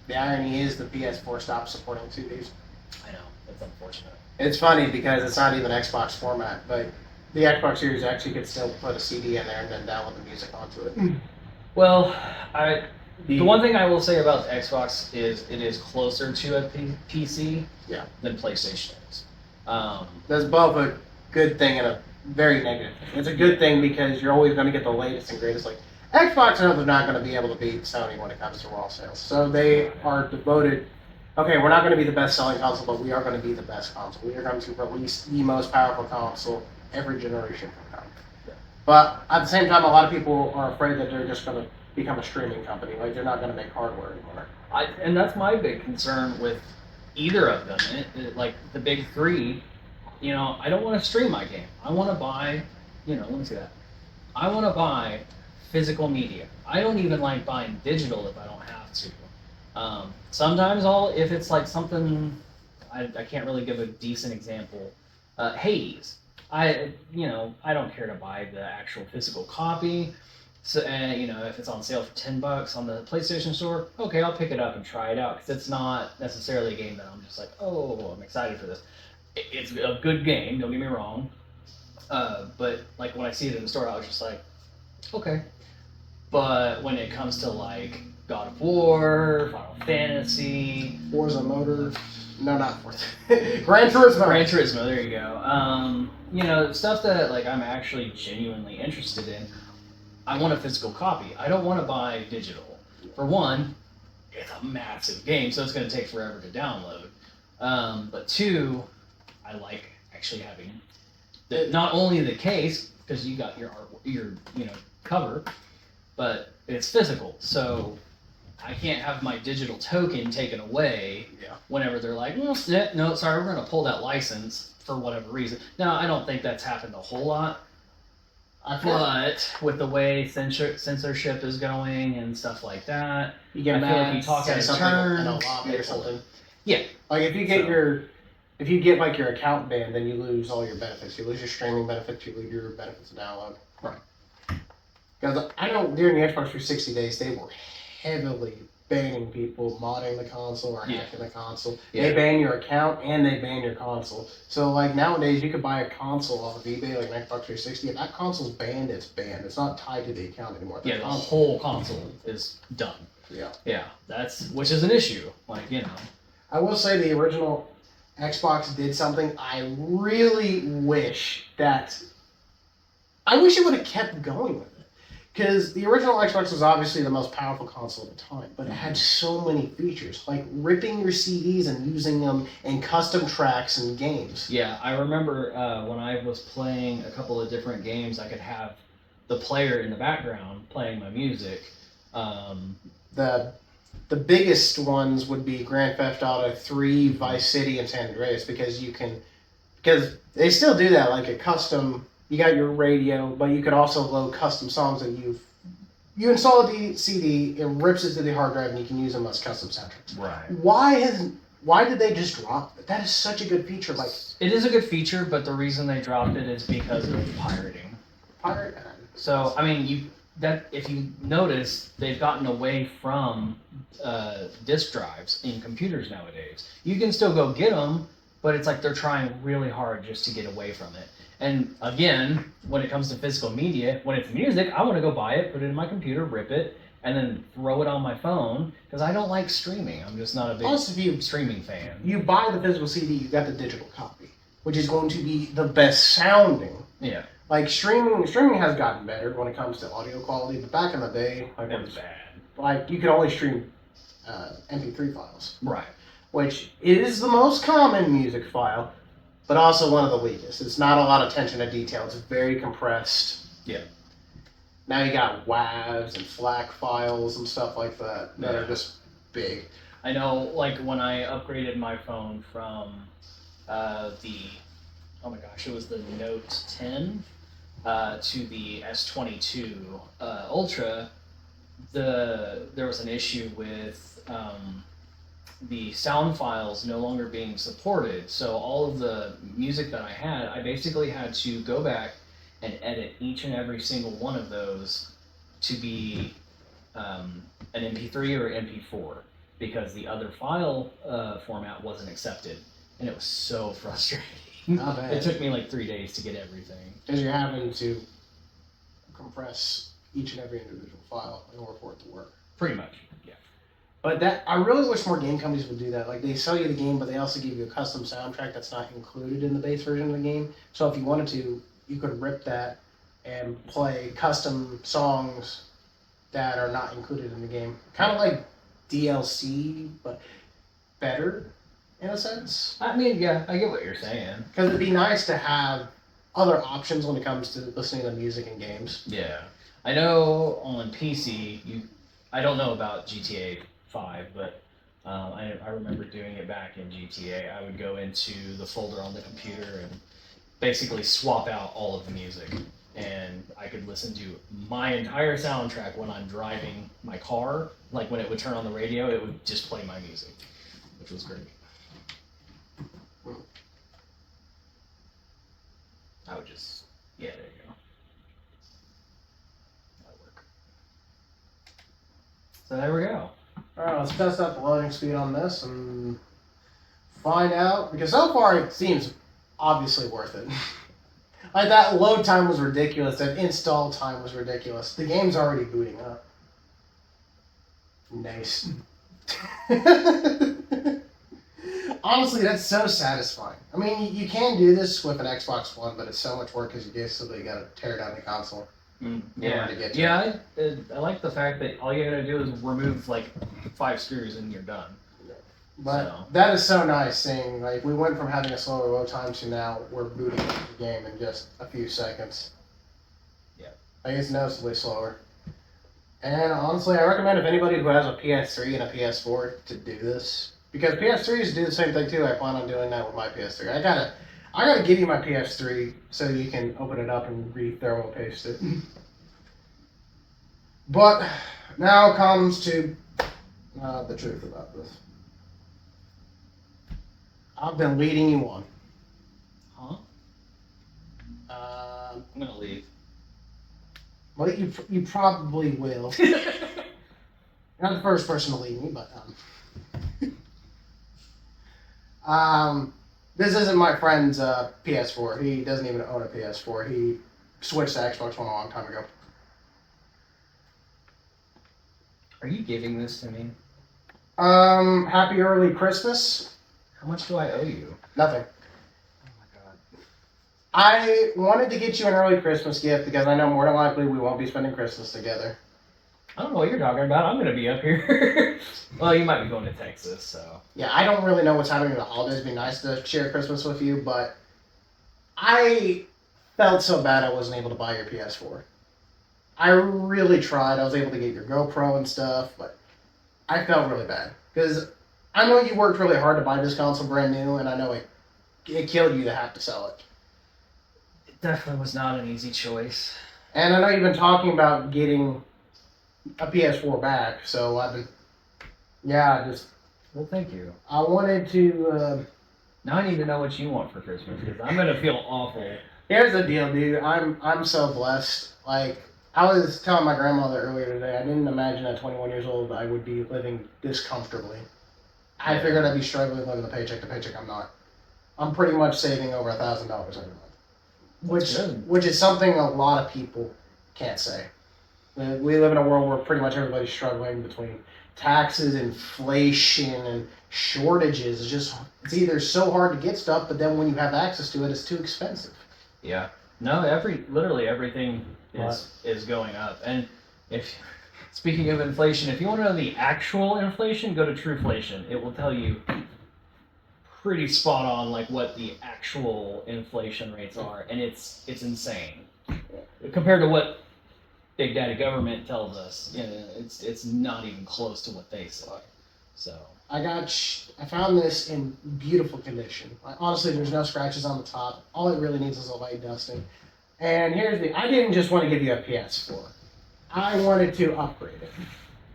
the irony is the PS4 stopped supporting CDs. I know, it's unfortunate. It's funny because it's not even Xbox format, but the Xbox Series actually could still put a CD in there and then download the music onto it. Well, the one thing I will say about the Xbox is it is closer to a PC than PlayStation is. That's both a good thing and a very negative thing. It's a good thing because you're always going to get the latest and greatest. Like Xbox knows they're not going to be able to beat Sony when it comes to raw sales. So they are devoted. Okay, we're not going to be the best selling console, but we are going to be the best console. We are going to release the most powerful console every generation from now. But at the same time, a lot of people are afraid that they're just going to become a streaming company. Like they're not going to make hardware anymore. And that's my big concern with either of them. Like the big three, I don't want to stream my game. I want to buy, let me see that. I want to buy physical media. I don't even like buying digital if I don't have to. Sometimes if it's like something, I can't really give a decent example. Hades. I don't care to buy the actual physical copy. So, if it's on sale for $10 on the PlayStation Store, okay, I'll pick it up and try it out because it's not necessarily a game that I'm just like, oh, I'm excited for this. It's a good game, don't get me wrong. But like when I see it in the store, I was just like, okay. But when it comes to like God of War, Final Fantasy, Forza Motor, no, not Forza, Gran Turismo. Gran Turismo, there you go. Stuff that like I'm actually genuinely interested in. I want a physical copy. I don't want to buy digital. For one, it's a massive game, so it's going to take forever to download. But two, I like actually having not only the case because you got your cover, but it's physical. So I can't have my digital token taken away whenever they're like, no, sorry, we're going to pull that license for whatever reason. Now, I don't think that's happened a whole lot. But with the way censorship is going and stuff like that, you get mad, like you talk out of turn in a lobby or something. Yeah, like if you get like your account banned, then you lose all your benefits. You lose your streaming benefits. You lose your benefits of download. Right. Because I know during the Xbox 360 days, they were heavily banning people modding the console or hacking the console. Yeah. They ban your account and they ban your console. So like nowadays you could buy a console off of eBay like an Xbox 360. If that console's banned, it's banned. It's not tied to the account anymore. The whole console is done. Yeah. Yeah. Which is an issue. I will say the original Xbox did something I really wish it would have kept going with it. Because the original Xbox was obviously the most powerful console at the time, but it had so many features, like ripping your CDs and using them in custom tracks and games. Yeah, I remember when I was playing a couple of different games, I could have the player in the background playing my music. The biggest ones would be Grand Theft Auto 3, Vice City, and San Andreas, because they still do that, like a custom. You got your radio, but you could also load custom songs that you install the CD, it rips it to the hard drive, and you can use them as custom soundtracks. Right. Why did they just drop it? That is such a good feature. Like it is a good feature, but the reason they dropped it is because of pirating. So if you notice, they've gotten away from disk drives in computers nowadays. You can still go get them, but it's like they're trying really hard just to get away from it. And again, when it comes to physical media, when it's music, I want to go buy it, put it in my computer, rip it, and then throw it on my phone because I don't like streaming. I'm just not a big streaming fan. You buy the physical CD, you got the digital copy, which is going to be the best sounding. Yeah. Like streaming has gotten better when it comes to audio quality, but back in the day, it was bad. Like you could only stream MP3 files. Right. Which is the most common music file. But also one of the weakest. It's not a lot of attention to detail. It's very compressed. Yeah. Now you got WAVs and FLAC files and stuff like that are just big. I know, like when I upgraded my phone from it was the Note 10 to the S22 Ultra. There was an issue with the sound files no longer being supported. So all of the music that I had, I basically had to go back and edit each and every single one of those to be an MP3 or MP4 because the other file format wasn't accepted. And it was so frustrating. Not bad. It took me like 3 days to get everything. Because you're having to compress each and every individual file in order for it to work. Pretty much, yeah. But I really wish more game companies would do that. Like they sell you the game, but they also give you a custom soundtrack that's not included in the base version of the game. So if you wanted to, you could rip that and play custom songs that are not included in the game. Kind of like DLC, but better in a sense. I mean, yeah, I get what you're saying. Because it'd be nice to have other options when it comes to listening to music and games. Yeah. I know on PC, I don't know about GTA 5, but I remember doing it back in GTA. I would go into the folder on the computer and basically swap out all of the music. And I could listen to my entire soundtrack when I'm driving my car. Like when it would turn on the radio, it would just play my music, which was great. I would just, yeah, there you go. That'll work. So there we go. Alright, let's test out the loading speed on this and find out, because so far it seems obviously worth it. Like, that load time was ridiculous, that install time was ridiculous. The game's already booting up. Nice. Honestly, that's so satisfying. I mean, you can do this with an Xbox One, but it's so much work because you basically got to tear down the console. Yeah, to get to yeah. I like the fact that all you gotta do is remove like 5 screws and you're done. But So. that is so nice seeing, like, we went from having a slower load time to now we're booting the game in just a few seconds. Yeah. Like, it's noticeably slower. And honestly, I recommend if anybody who has a PS3 and a PS4 to do this. Because PS3s do the same thing too. I plan on doing that with my PS3. I gotta give you my PS3 so you can open it up and re-thermal paste it. But now comes to the truth about this. I've been leading you on. Huh? I'm gonna leave. Well, you probably will. You're not the first person to lead me, but this isn't my friend's PS4. He doesn't even own a PS4. He switched to Xbox One a long time ago. Are you giving this to me? Happy early Christmas. How much do I owe you? Nothing. Oh my god. I wanted to get you an early Christmas gift because I know more than likely we won't be spending Christmas together. I don't know what you're talking about. I'm gonna be up here. Well, you might be going to Texas, so. Yeah, I don't really know what's happening in the holidays. It'd be nice to share Christmas with you, but I felt so bad I wasn't able to buy your PS4. I really tried. I was able to get your GoPro and stuff, but I felt really bad because I know you worked really hard to buy this console brand new, and I know it killed you to have to sell it. It definitely was not an easy choice. And I know you've been talking about getting a PS4 back, so I've been, Well, thank you. I wanted to, Now I need to know what you want for Christmas because I'm gonna feel awful. here's the deal, dude. I'm so blessed. Like, I was telling my grandmother earlier today, I didn't imagine at 21 years old I would be living this comfortably. I figured I'd be struggling living the paycheck to paycheck. I'm not. I'm pretty much saving over $1,000 every month, which is something a lot of people can't say. We live in a world where pretty much everybody's struggling between taxes, inflation, and shortages. It's either so hard to get stuff, but then when you have access to it, it's too expensive. Yeah. No, literally everything is going up. And speaking of inflation, if you want to know the actual inflation, go to Trueflation. It will tell you pretty spot on like what the actual inflation rates are, and it's insane compared to what Big Daddy government tells us. It's not even close to what they say. So I found this in beautiful condition. Honestly, there's no scratches on the top. All it really needs is a light dusting. And I didn't just want to give you a PS4. I wanted to upgrade it.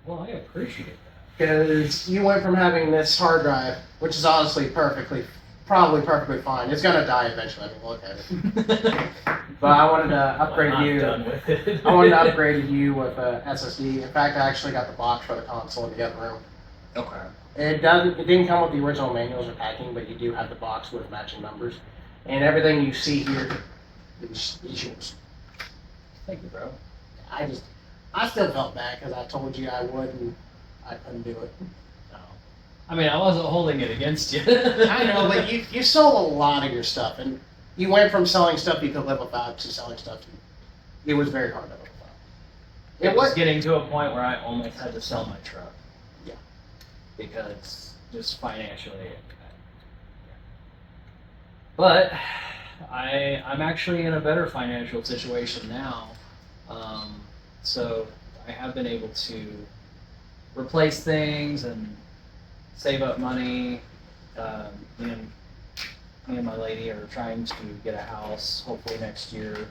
Well, I appreciate that. Because you went from having this hard drive, which is honestly probably perfectly fine. It's gonna die eventually. I mean, look at it. But I wanted to upgrade you. Done with it. I wanted to upgrade you with a SSD. In fact, I actually got the box for the console in the other room. Okay. It didn't come with the original manuals or packing, but you do have the box with matching numbers, and everything you see here is yours. Thank you, bro. I still felt bad because I told you I would, and I couldn't do it. No. I mean, I wasn't holding it against you. I know, but you sold a lot of your stuff, and you went from selling stuff you could live without to selling stuff it was very hard to live without. It was getting to a point where I almost had to sell my truck. Yeah. Because just financially. But I'm actually in a better financial situation now. So I have been able to replace things and save up money. Me and my lady are trying to get a house hopefully next year.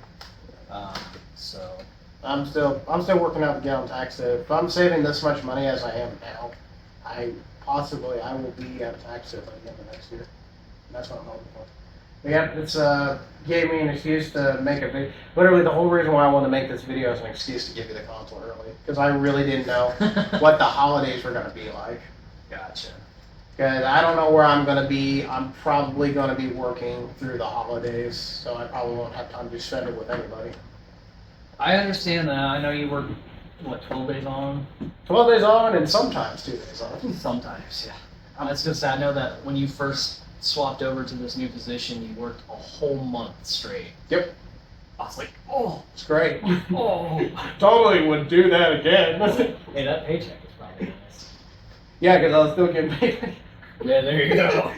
So I'm still working out to get on tax day. If I'm saving this much money as I am now, I will be out of tax day by the end of next year. And that's what I'm hoping for. Yep, it's gave me an excuse to make a video. Literally, the whole reason why I wanted to make this video is an excuse to give you the console early, because I really didn't know what the holidays were going to be like. Gotcha. Because I don't know where I'm going to be. I'm probably going to be working through the holidays, so I probably won't have time to spend it with anybody. I understand that. I know you work, what, 12 days on? 12 days on and sometimes 2 days on. Sometimes, yeah. I was going to say, I know that when you first swapped over to this new position, you worked a whole month straight. Yep. I was like, oh. It's great. Oh. Totally would do that again. Hey, that paycheck is probably nice. Yeah, because I was still getting paid. Yeah, there you go.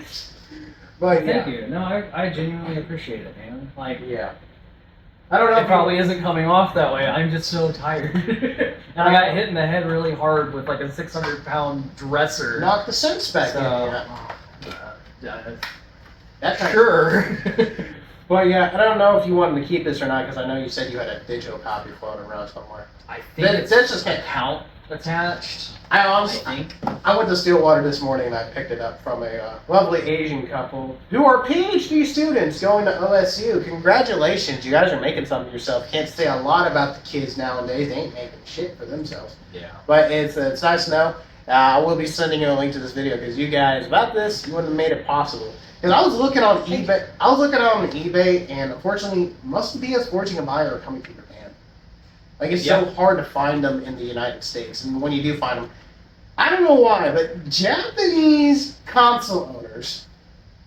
But Thank you. No, I genuinely appreciate it, man. Like, yeah. I don't know. it probably isn't coming off that way. I'm just so tired. And I got hit in the head really hard with like a 600-pound dresser. Knock the sense back So, in. yeah, That's sure. Well, yeah, I don't know if you wanted to keep this or not, because I know you said you had a digital copy floating around somewhere. I think it's just an account attached. I I honestly, think. I went to Stillwater this morning and I picked it up from a lovely Asian couple who are PhD students going to OSU. Congratulations, you guys are making something of yourself. Can't say a lot about the kids nowadays. They ain't making shit for themselves. Yeah. But it's nice to know. I will be sending you a link to this video because you guys, about this, you wouldn't have made it possible. Because I was looking on eBay. I was looking on eBay, and unfortunately, most of the PS4s you can buy are coming from Japan. Like, it's so hard to find them in the United States, and when you do find them, I don't know why, but Japanese console owners,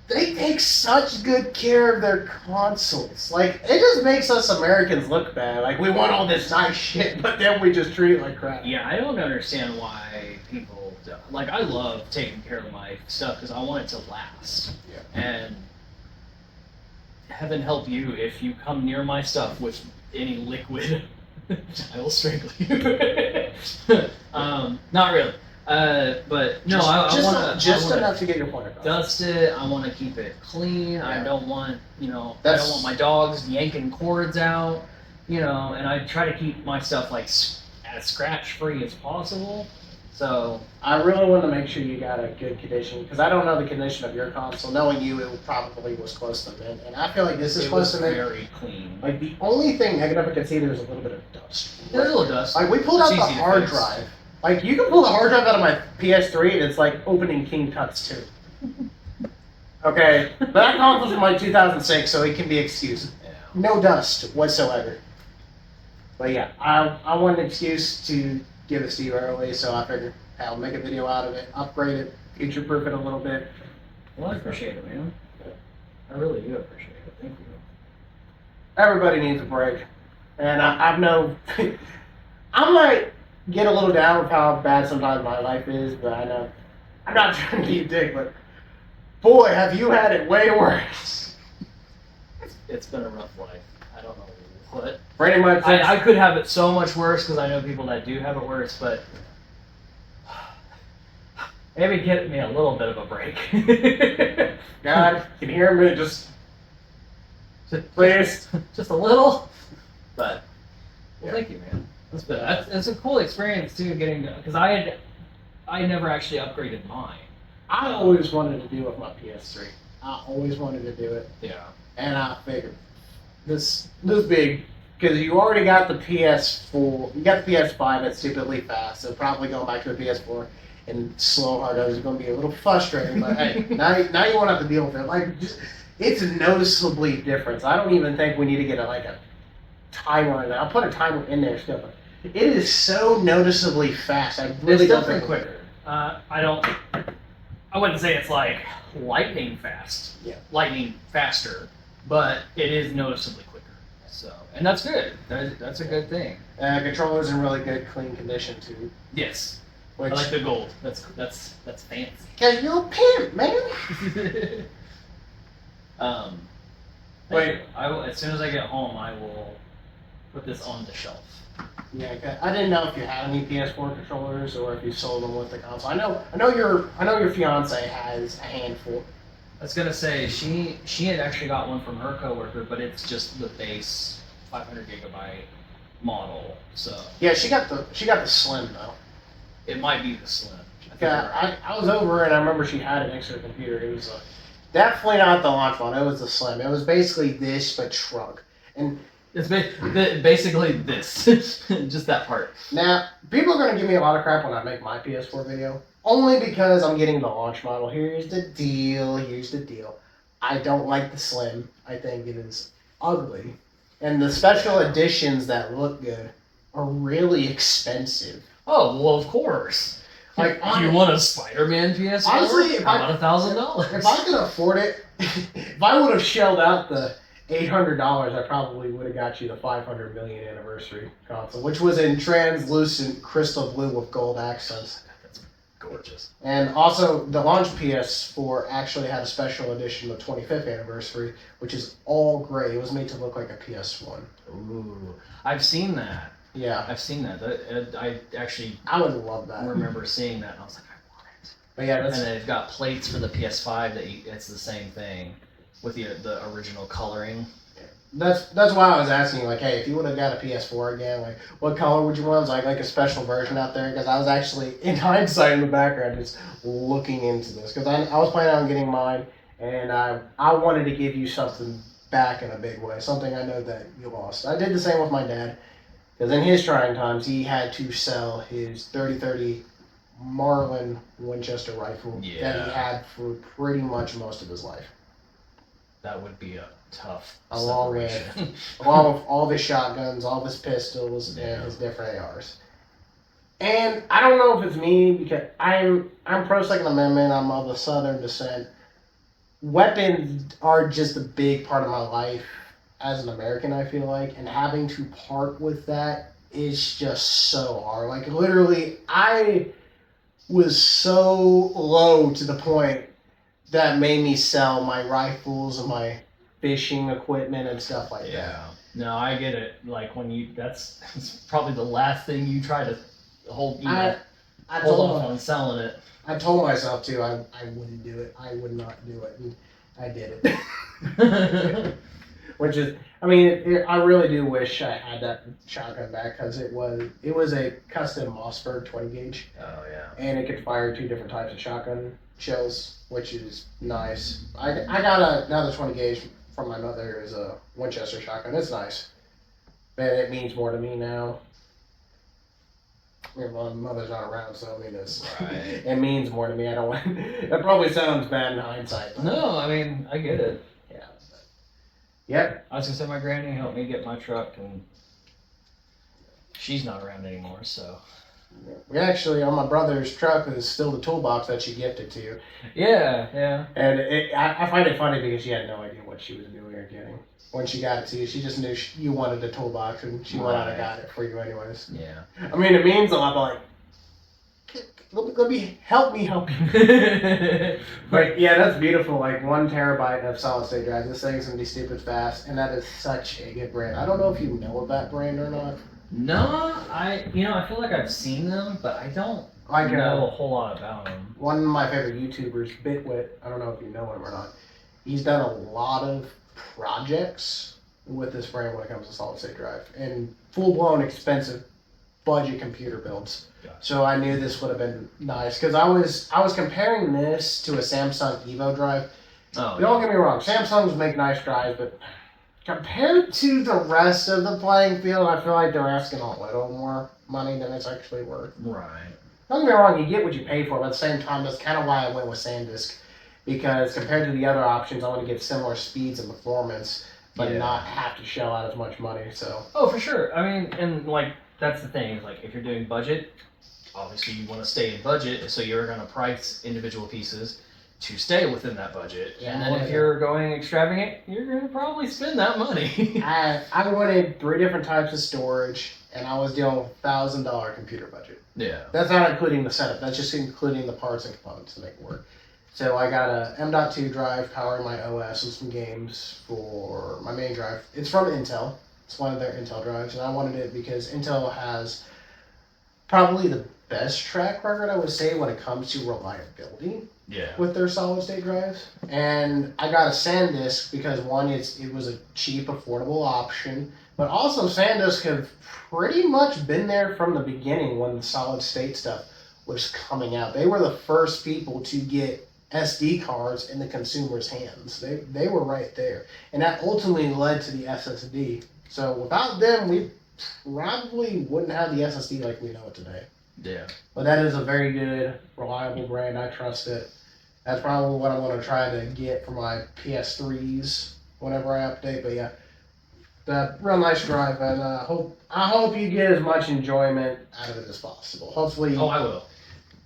they take such good care of their consoles. Like, it just makes us Americans look bad. Like, we want all this nice shit, but then we just treat it like crap. Yeah, I don't understand why people don't. Like, I love taking care of my stuff because I want it to last. Yeah. And heaven help you if you come near my stuff with any liquid, I will strangle you. Not really. But no, I want to enough to get your point across. dust it. I want to keep it clean. Yeah. I don't want, I don't want my dogs yanking cords out, and I try to keep my stuff like as scratch free as possible. So I really want to make sure you got a good condition because I don't know the condition of your console. Knowing you, it probably was close to mint, and I feel like this is close to mint. Very clean. Like the only thing negative I could see, there's a little bit of dust. There's a little dust. Like we pulled out It's the easy to hard fix. drive. Like you can pull the hard drive out of my PS3, and it's like opening King Tut's 2. Okay, but that console's from like 2006, so it can be excused. Yeah. No dust whatsoever. But yeah, I want an excuse to give this to you early, so I figured I'll make a video out of it, upgrade it, future-proof it a little bit. Well, I appreciate it, man. I really do appreciate it. Thank you. Everybody needs a break, and I've no. I might get a little down with how bad sometimes my life is, but I know I'm not trying to be a dick, but boy, have you had it way worse. It's been a rough life. I don't know what. Pretty much. I could have it so much worse because I know people that do have it worse, but maybe get me a little bit of a break. God, can you hear me? Just please. Just a little. But Yeah. thank you, man. That's a cool experience too, getting because I never actually upgraded mine. I always wanted to do it with my PS3. I always wanted to do it, Yeah. and I figured this big because you already got the PS4, you got the PS5 that's stupidly fast, so probably going back to the PS4 and slow hard is going to be a little frustrating. But hey, now you won't have to deal with it. Like, it's noticeably different. I don't even think we need to get a timer in there. I'll put a timer in there still, but it is so noticeably fast. I really It's don't definitely think quicker. I wouldn't say it's like lightning fast. Yeah. Lightning faster, but it is noticeably quicker. So, and that's good. That's a good thing. Controller's in really good, clean condition too. Yes. Which, I like the gold. That's fancy. cause you're a pimp, man. Wait. As soon as I get home, I will put this on the shelf. Yeah, I didn't know if you had any PS4 controllers or if you sold them with the console. I know your fiance has a handful. I was gonna say she had actually got one from her coworker, but it's just the base 500 gigabyte model. So Yeah, she got the slim though. it might be the slim. I think Yeah, you're right. I was over and I remember she had it next to her computer. It was Definitely not the launch one. It was the Slim. It was basically this, but shrunk. And It's basically this, just that part. now, people are going to give me a lot of crap when I make my PS4 video. Only because I'm getting the launch model. Here's the deal. I don't like the Slim. I think it is ugly. And the special editions that look good are really expensive. Oh, well, of course. Like, You want a Spider-Man PS4? Honestly, if How about $1,000? If I could afford it, if I would have shelled out the $800, I probably would have got you the 500 million anniversary console, which was in translucent crystal blue with gold accents. That's gorgeous. And also, the launch PS4 actually had a special edition of 25th anniversary, which is all gray. It was made to look like a PS1. Ooh, I've seen that. Yeah. I've seen that. I actually I would love that. remember seeing that, and I was like, I want it. But yeah, And they've got plates for the PS5 it's the same thing with the original coloring. That's why I was asking you, like, hey, if you would have got a PS4 again, like, what color would you want? Like a special version out there? Because I was actually, in hindsight, in the background, just looking into this. Because I was planning on getting mine, and I wanted to give you something back in a big way, something I know that you lost. I did the same with my dad, because in his trying times, he had to sell his 30-30 Marlin Winchester rifle that he had for pretty much most of his life. That would be a tough Along separation. with all of his shotguns, all of his pistols, and his different ARs. And I don't know if it's me because I'm pro Second Amendment. I'm of the Southern descent. Weapons are just a big part of my life as an American. I feel like, and having to part with that is just so hard. Like literally, I was so low to the point that made me sell my rifles and my fishing equipment and stuff like that. Yeah. No, I get it. Like when that's probably the last thing you try to hold. I hold off on selling it. I told myself to. I wouldn't do it. I would not do it. And I did it. Which is, I mean, I really do wish I had that shotgun back because it was a custom Mossberg 20 gauge. Oh yeah. And it could fire 2 different types of shotgun shells, which is nice. I got another 20 gauge from my mother as a Winchester shotgun. It's nice, but it means more to me now. I mean, well, my mother's not around, so I mean, it means more to me. I don't want. That probably sounds bad in hindsight. But, No, I mean I get it. yeah. But, yep. I was gonna say my granny helped me get my truck, and she's not around anymore, so. We actually, on my brother's truck, is still the toolbox that she gifted to you. Yeah. And I find it funny because she had no idea what she was doing or getting. When she got it to you, she just knew you wanted the toolbox, and she went out and got it for you anyways. Yeah. I mean, it means a lot, but like, let me help you. But yeah, that's beautiful. Like 1 terabyte of solid state drive. This thing's gonna be stupid fast, and that is such a good brand. I don't know if you know of that brand or not. No, I feel like I've seen them, but I don't know a whole lot about them. One of my favorite YouTubers, Bitwit, I don't know if you know him or not, he's done a lot of projects with this brand when it comes to solid state drive and full-blown expensive budget computer builds. Gotcha. So I knew this would have been nice because I was comparing this to a Samsung Evo drive. Oh, Don't get me wrong, Samsungs make nice drives, but compared to the rest of the playing field, I feel like they're asking a little more money than it's actually worth. Right. Don't get me wrong, you get what you pay for, but at the same time, that's kind of why I went with SanDisk. Because compared to the other options, I want to get similar speeds and performance, but not have to shell out as much money. So. Oh, for sure. I mean, and like that's the thing. Like, if you're doing budget, obviously you want to stay in budget, so you're going to price individual pieces to stay within that budget. Yeah, and then if you're going extravagant, you're going to probably spend that money. I wanted 3 different types of storage, and I was dealing with $1,000 computer budget. Yeah. That's not including the setup. That's just including the parts and components to make it work. So I got a M.2 drive powering my OS with some games for my main drive. It's from Intel. It's one of their Intel drives, and I wanted it because Intel has probably the best track record, I would say, when it comes to reliability with their solid state drives. And I got a SanDisk because one, it was a cheap, affordable option, but also SanDisk have pretty much been there from the beginning when the solid state stuff was coming out. They were the first people to get SD cards in the consumer's hands. They were right there, and that ultimately led to the SSD. So without them, we probably wouldn't have the SSD like we know it today. Yeah. But that is a very good, reliable brand. I trust it. That's probably what I'm going to try to get for my PS3s whenever I update. But yeah, the real nice drive, and I hope you get as much enjoyment out of it as possible. Hopefully. Oh, I will.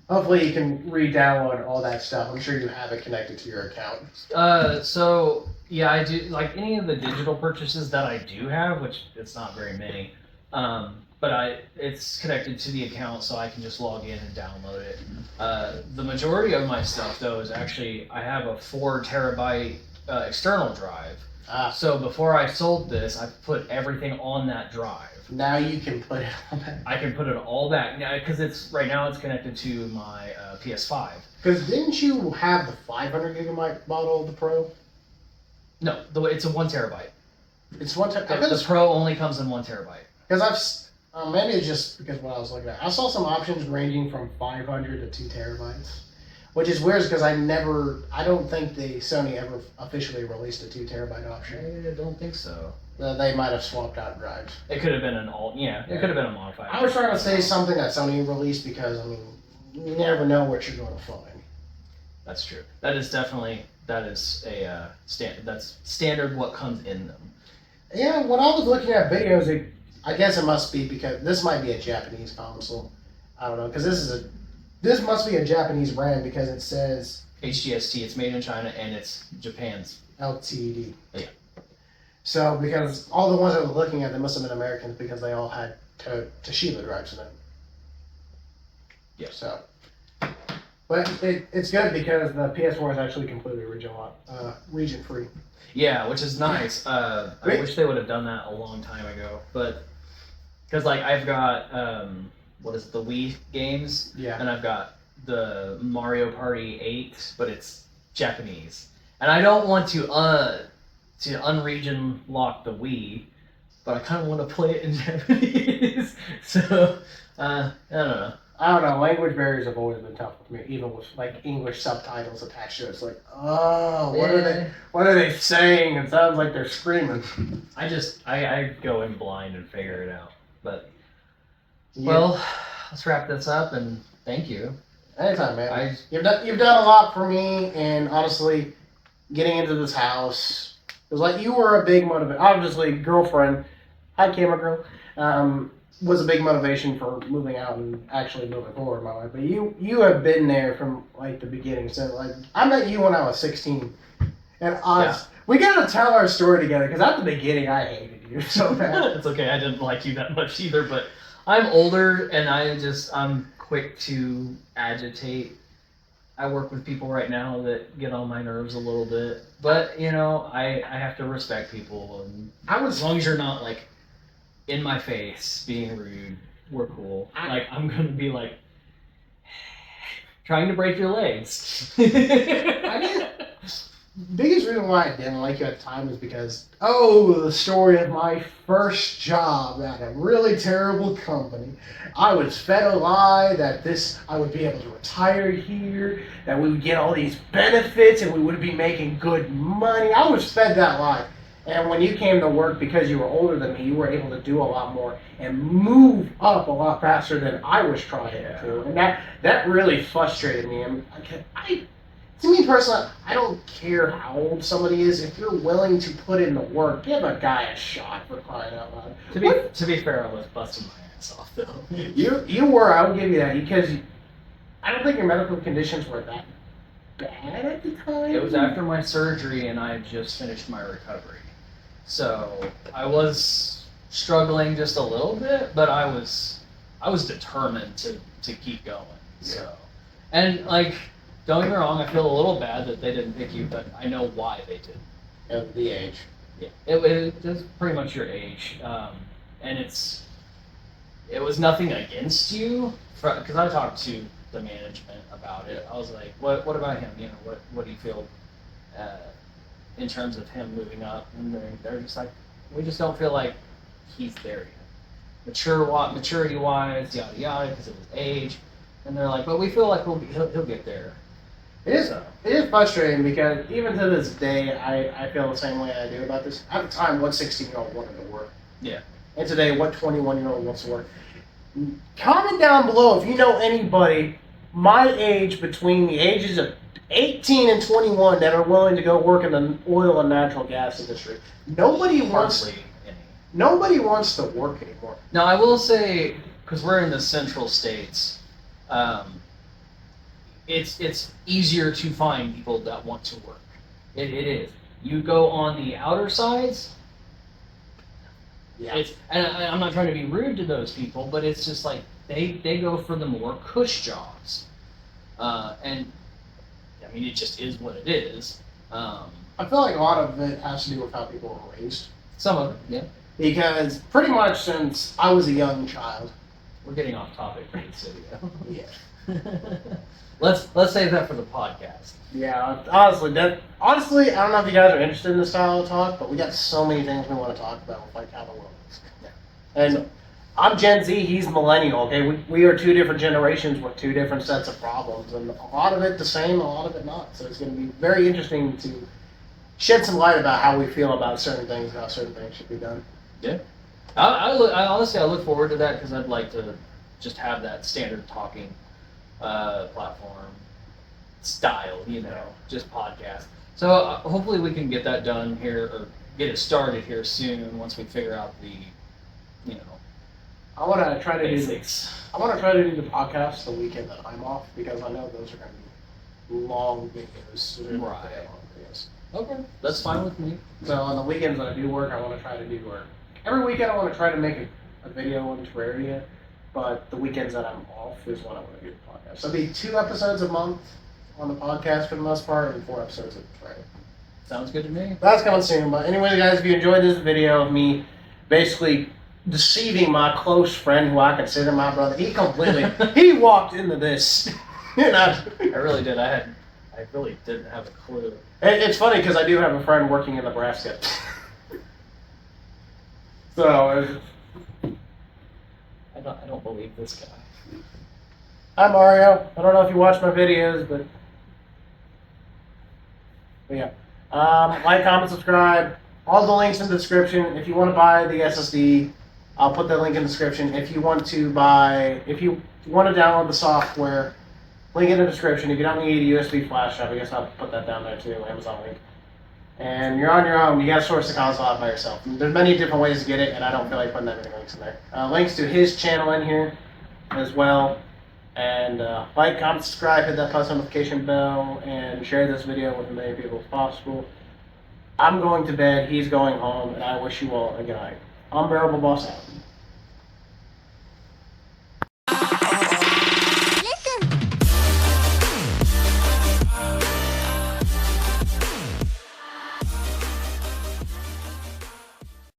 Hopefully you can re-download all that stuff. I'm sure you have it connected to your account. So yeah, I do like any of the digital purchases that I do have, which it's not very many. But it's connected to the account, so I can just log in and download it. The majority of my stuff though is actually I have a 4 terabyte external drive. So before I sold this, I put everything on that drive. Now you can put it on that. I can put it all back because it's right now it's connected to my PS5. Because didn't you have the 500 gigabyte model of the Pro? No, it's a 1 terabyte. It's 1 terabyte. The Pro only comes in 1 terabyte. Because maybe it's just because when I was looking at it, I saw some options ranging from 500 to 2 terabytes, which is weird because I don't think Sony ever officially released a 2 terabyte option. I don't think so. They might have swapped out drives. It could have been an it could have been a modified. I was trying to say something that Sony released because, I mean, you never know what you're going to find. That's true. That is a that's standard what comes in them. Yeah, when I was looking at videos, I guess it must be because this might be a Japanese console. I don't know, because this must be a Japanese brand because it says HGST. It's made in China and it's Japan's LTD. Yeah. So because all the ones I was looking at, they must have been Americans because they all had Toshiba drives in it. Yeah. So, but it's good because the PS4 is actually completely region free. Yeah, which is nice. I wish they would have done that a long time ago, but because like I've got the Wii games, yeah, and I've got the Mario Party 8, but it's Japanese, and I don't want to unregion lock the Wii, but I kind of want to play it in Japanese. So I don't know. I don't know. Language barriers have always been tough with me, even with like English subtitles attached to it. It's like, oh, what are they saying? It sounds like they're screaming. I go in blind and figure it out. But Yeah. well, let's wrap this up and thank you. Anytime, man. You've done a lot for me, and honestly, getting into this house was like you were a big motivation. Obviously, girlfriend, hi camera girl, was a big motivation for moving out and actually moving forward in my life. But you have been there from like the beginning. So like I met you when I was 16, and we gotta tell our story together because at the beginning I hated you so bad. It's okay. I didn't like you that much either, but I'm older and I'm quick to agitate. I work with people right now that get on my nerves a little bit, but you know, I have to respect people, and as long as you're not like in my face being rude, we're cool. I'm gonna be like trying to break your legs. Biggest reason why I didn't like you at the time is because the story of my first job at a really terrible company. I was fed a lie that I would be able to retire here, that we would get all these benefits, and we would be making good money. I was fed that lie. And when you came to work, because you were older than me, you were able to do a lot more and move up a lot faster than I was trying to. And that really frustrated me. To me personally, I don't care how old somebody is. If you're willing to put in the work, give a guy a shot for crying out loud. To be fair, I was busting my ass off though. You were. I would give you that because I don't think your medical conditions were that bad at the time. It was after my surgery, and I had just finished my recovery. So I was struggling just a little bit, but I was determined to keep going. So, and like, don't get me wrong, I feel a little bad that they didn't pick you, but I know why they did. Of the age. Yeah, it's pretty much your age, and it was nothing against you, because I talked to the management about it. I was like, what about him? You know, what do you feel? In terms of him moving up, and they're just like, we just don't feel like he's there yet. Maturity-wise, yada yada, because of his age, and they're like, but we feel like he'll get there. So. It is frustrating because even to this day, I feel the same way I do about this. At the time, what 16-year-old wanted to work? Yeah. And today, what 21-year-old wants to work? Comment down below if you know anybody my age, between the ages of 18 and 21, that are willing to go work in the oil and natural gas industry. Nobody wants to work anymore. Now, I will say, because we're in the central states, it's easier to find people that want to work. It is. You go on the outer sides. Yeah. And I'm not trying to be rude to those people, but it's just like they go for the more cush jobs, and I mean it just is what it is. I feel like a lot of it has to do with how people were raised. Some of it, yeah. Because pretty much since I was a young child. We're getting off topic for this video. Yeah. Let's save that for the podcast. Yeah, honestly, I don't know if you guys are interested in this style of talk, but we got so many things we want to talk about, like how the world is. Yeah. And I'm Gen Z, he's millennial, okay? We are two different generations with two different sets of problems, and a lot of it the same, a lot of it not. So it's going to be very interesting to shed some light about how we feel about certain things, how certain things should be done. Yeah. I honestly look forward to that because I'd like to just have that standard talking platform style, just podcast. So hopefully we can get that done here, or get it started here soon once we figure out the, I want to try to basics. I want to try to do the podcast the weekend that I'm off, because I know those are going to be long videos. Right. Okay, that's fine with me. So on the weekends that I do work, I want to try to do work. Every weekend I want to try to make a video on Terraria, but the weekends that I'm off is when I want to do the podcast. So it'll be 2 episodes a month on the podcast for the most part, and 4 episodes of Terraria. Sounds good to me. That's coming soon. But anyway, guys, if you enjoyed this video of me basically deceiving my close friend, who I consider my brother, he walked into this. I really did. I really didn't have a clue. It's funny because I do have a friend working in Nebraska. So I don't believe this guy. Hi Mario. I don't know if you watch my videos, but yeah. Like, comment, subscribe. All the links in the description. If you want to buy the SSD, I'll put the link in the description. If you want to download the software, link in the description. If you don't need a USB flash drive, I guess I'll put that down there too, Amazon link. And you're on your own. You got to source the console out by yourself. There's many different ways to get it, and I don't feel like putting that many links in there. Links to his channel in here as well. And like, comment, subscribe, hit that post notification bell, and share this video with as many people as possible. I'm going to bed, he's going home, and I wish you all a good night. Unbearable Boss out.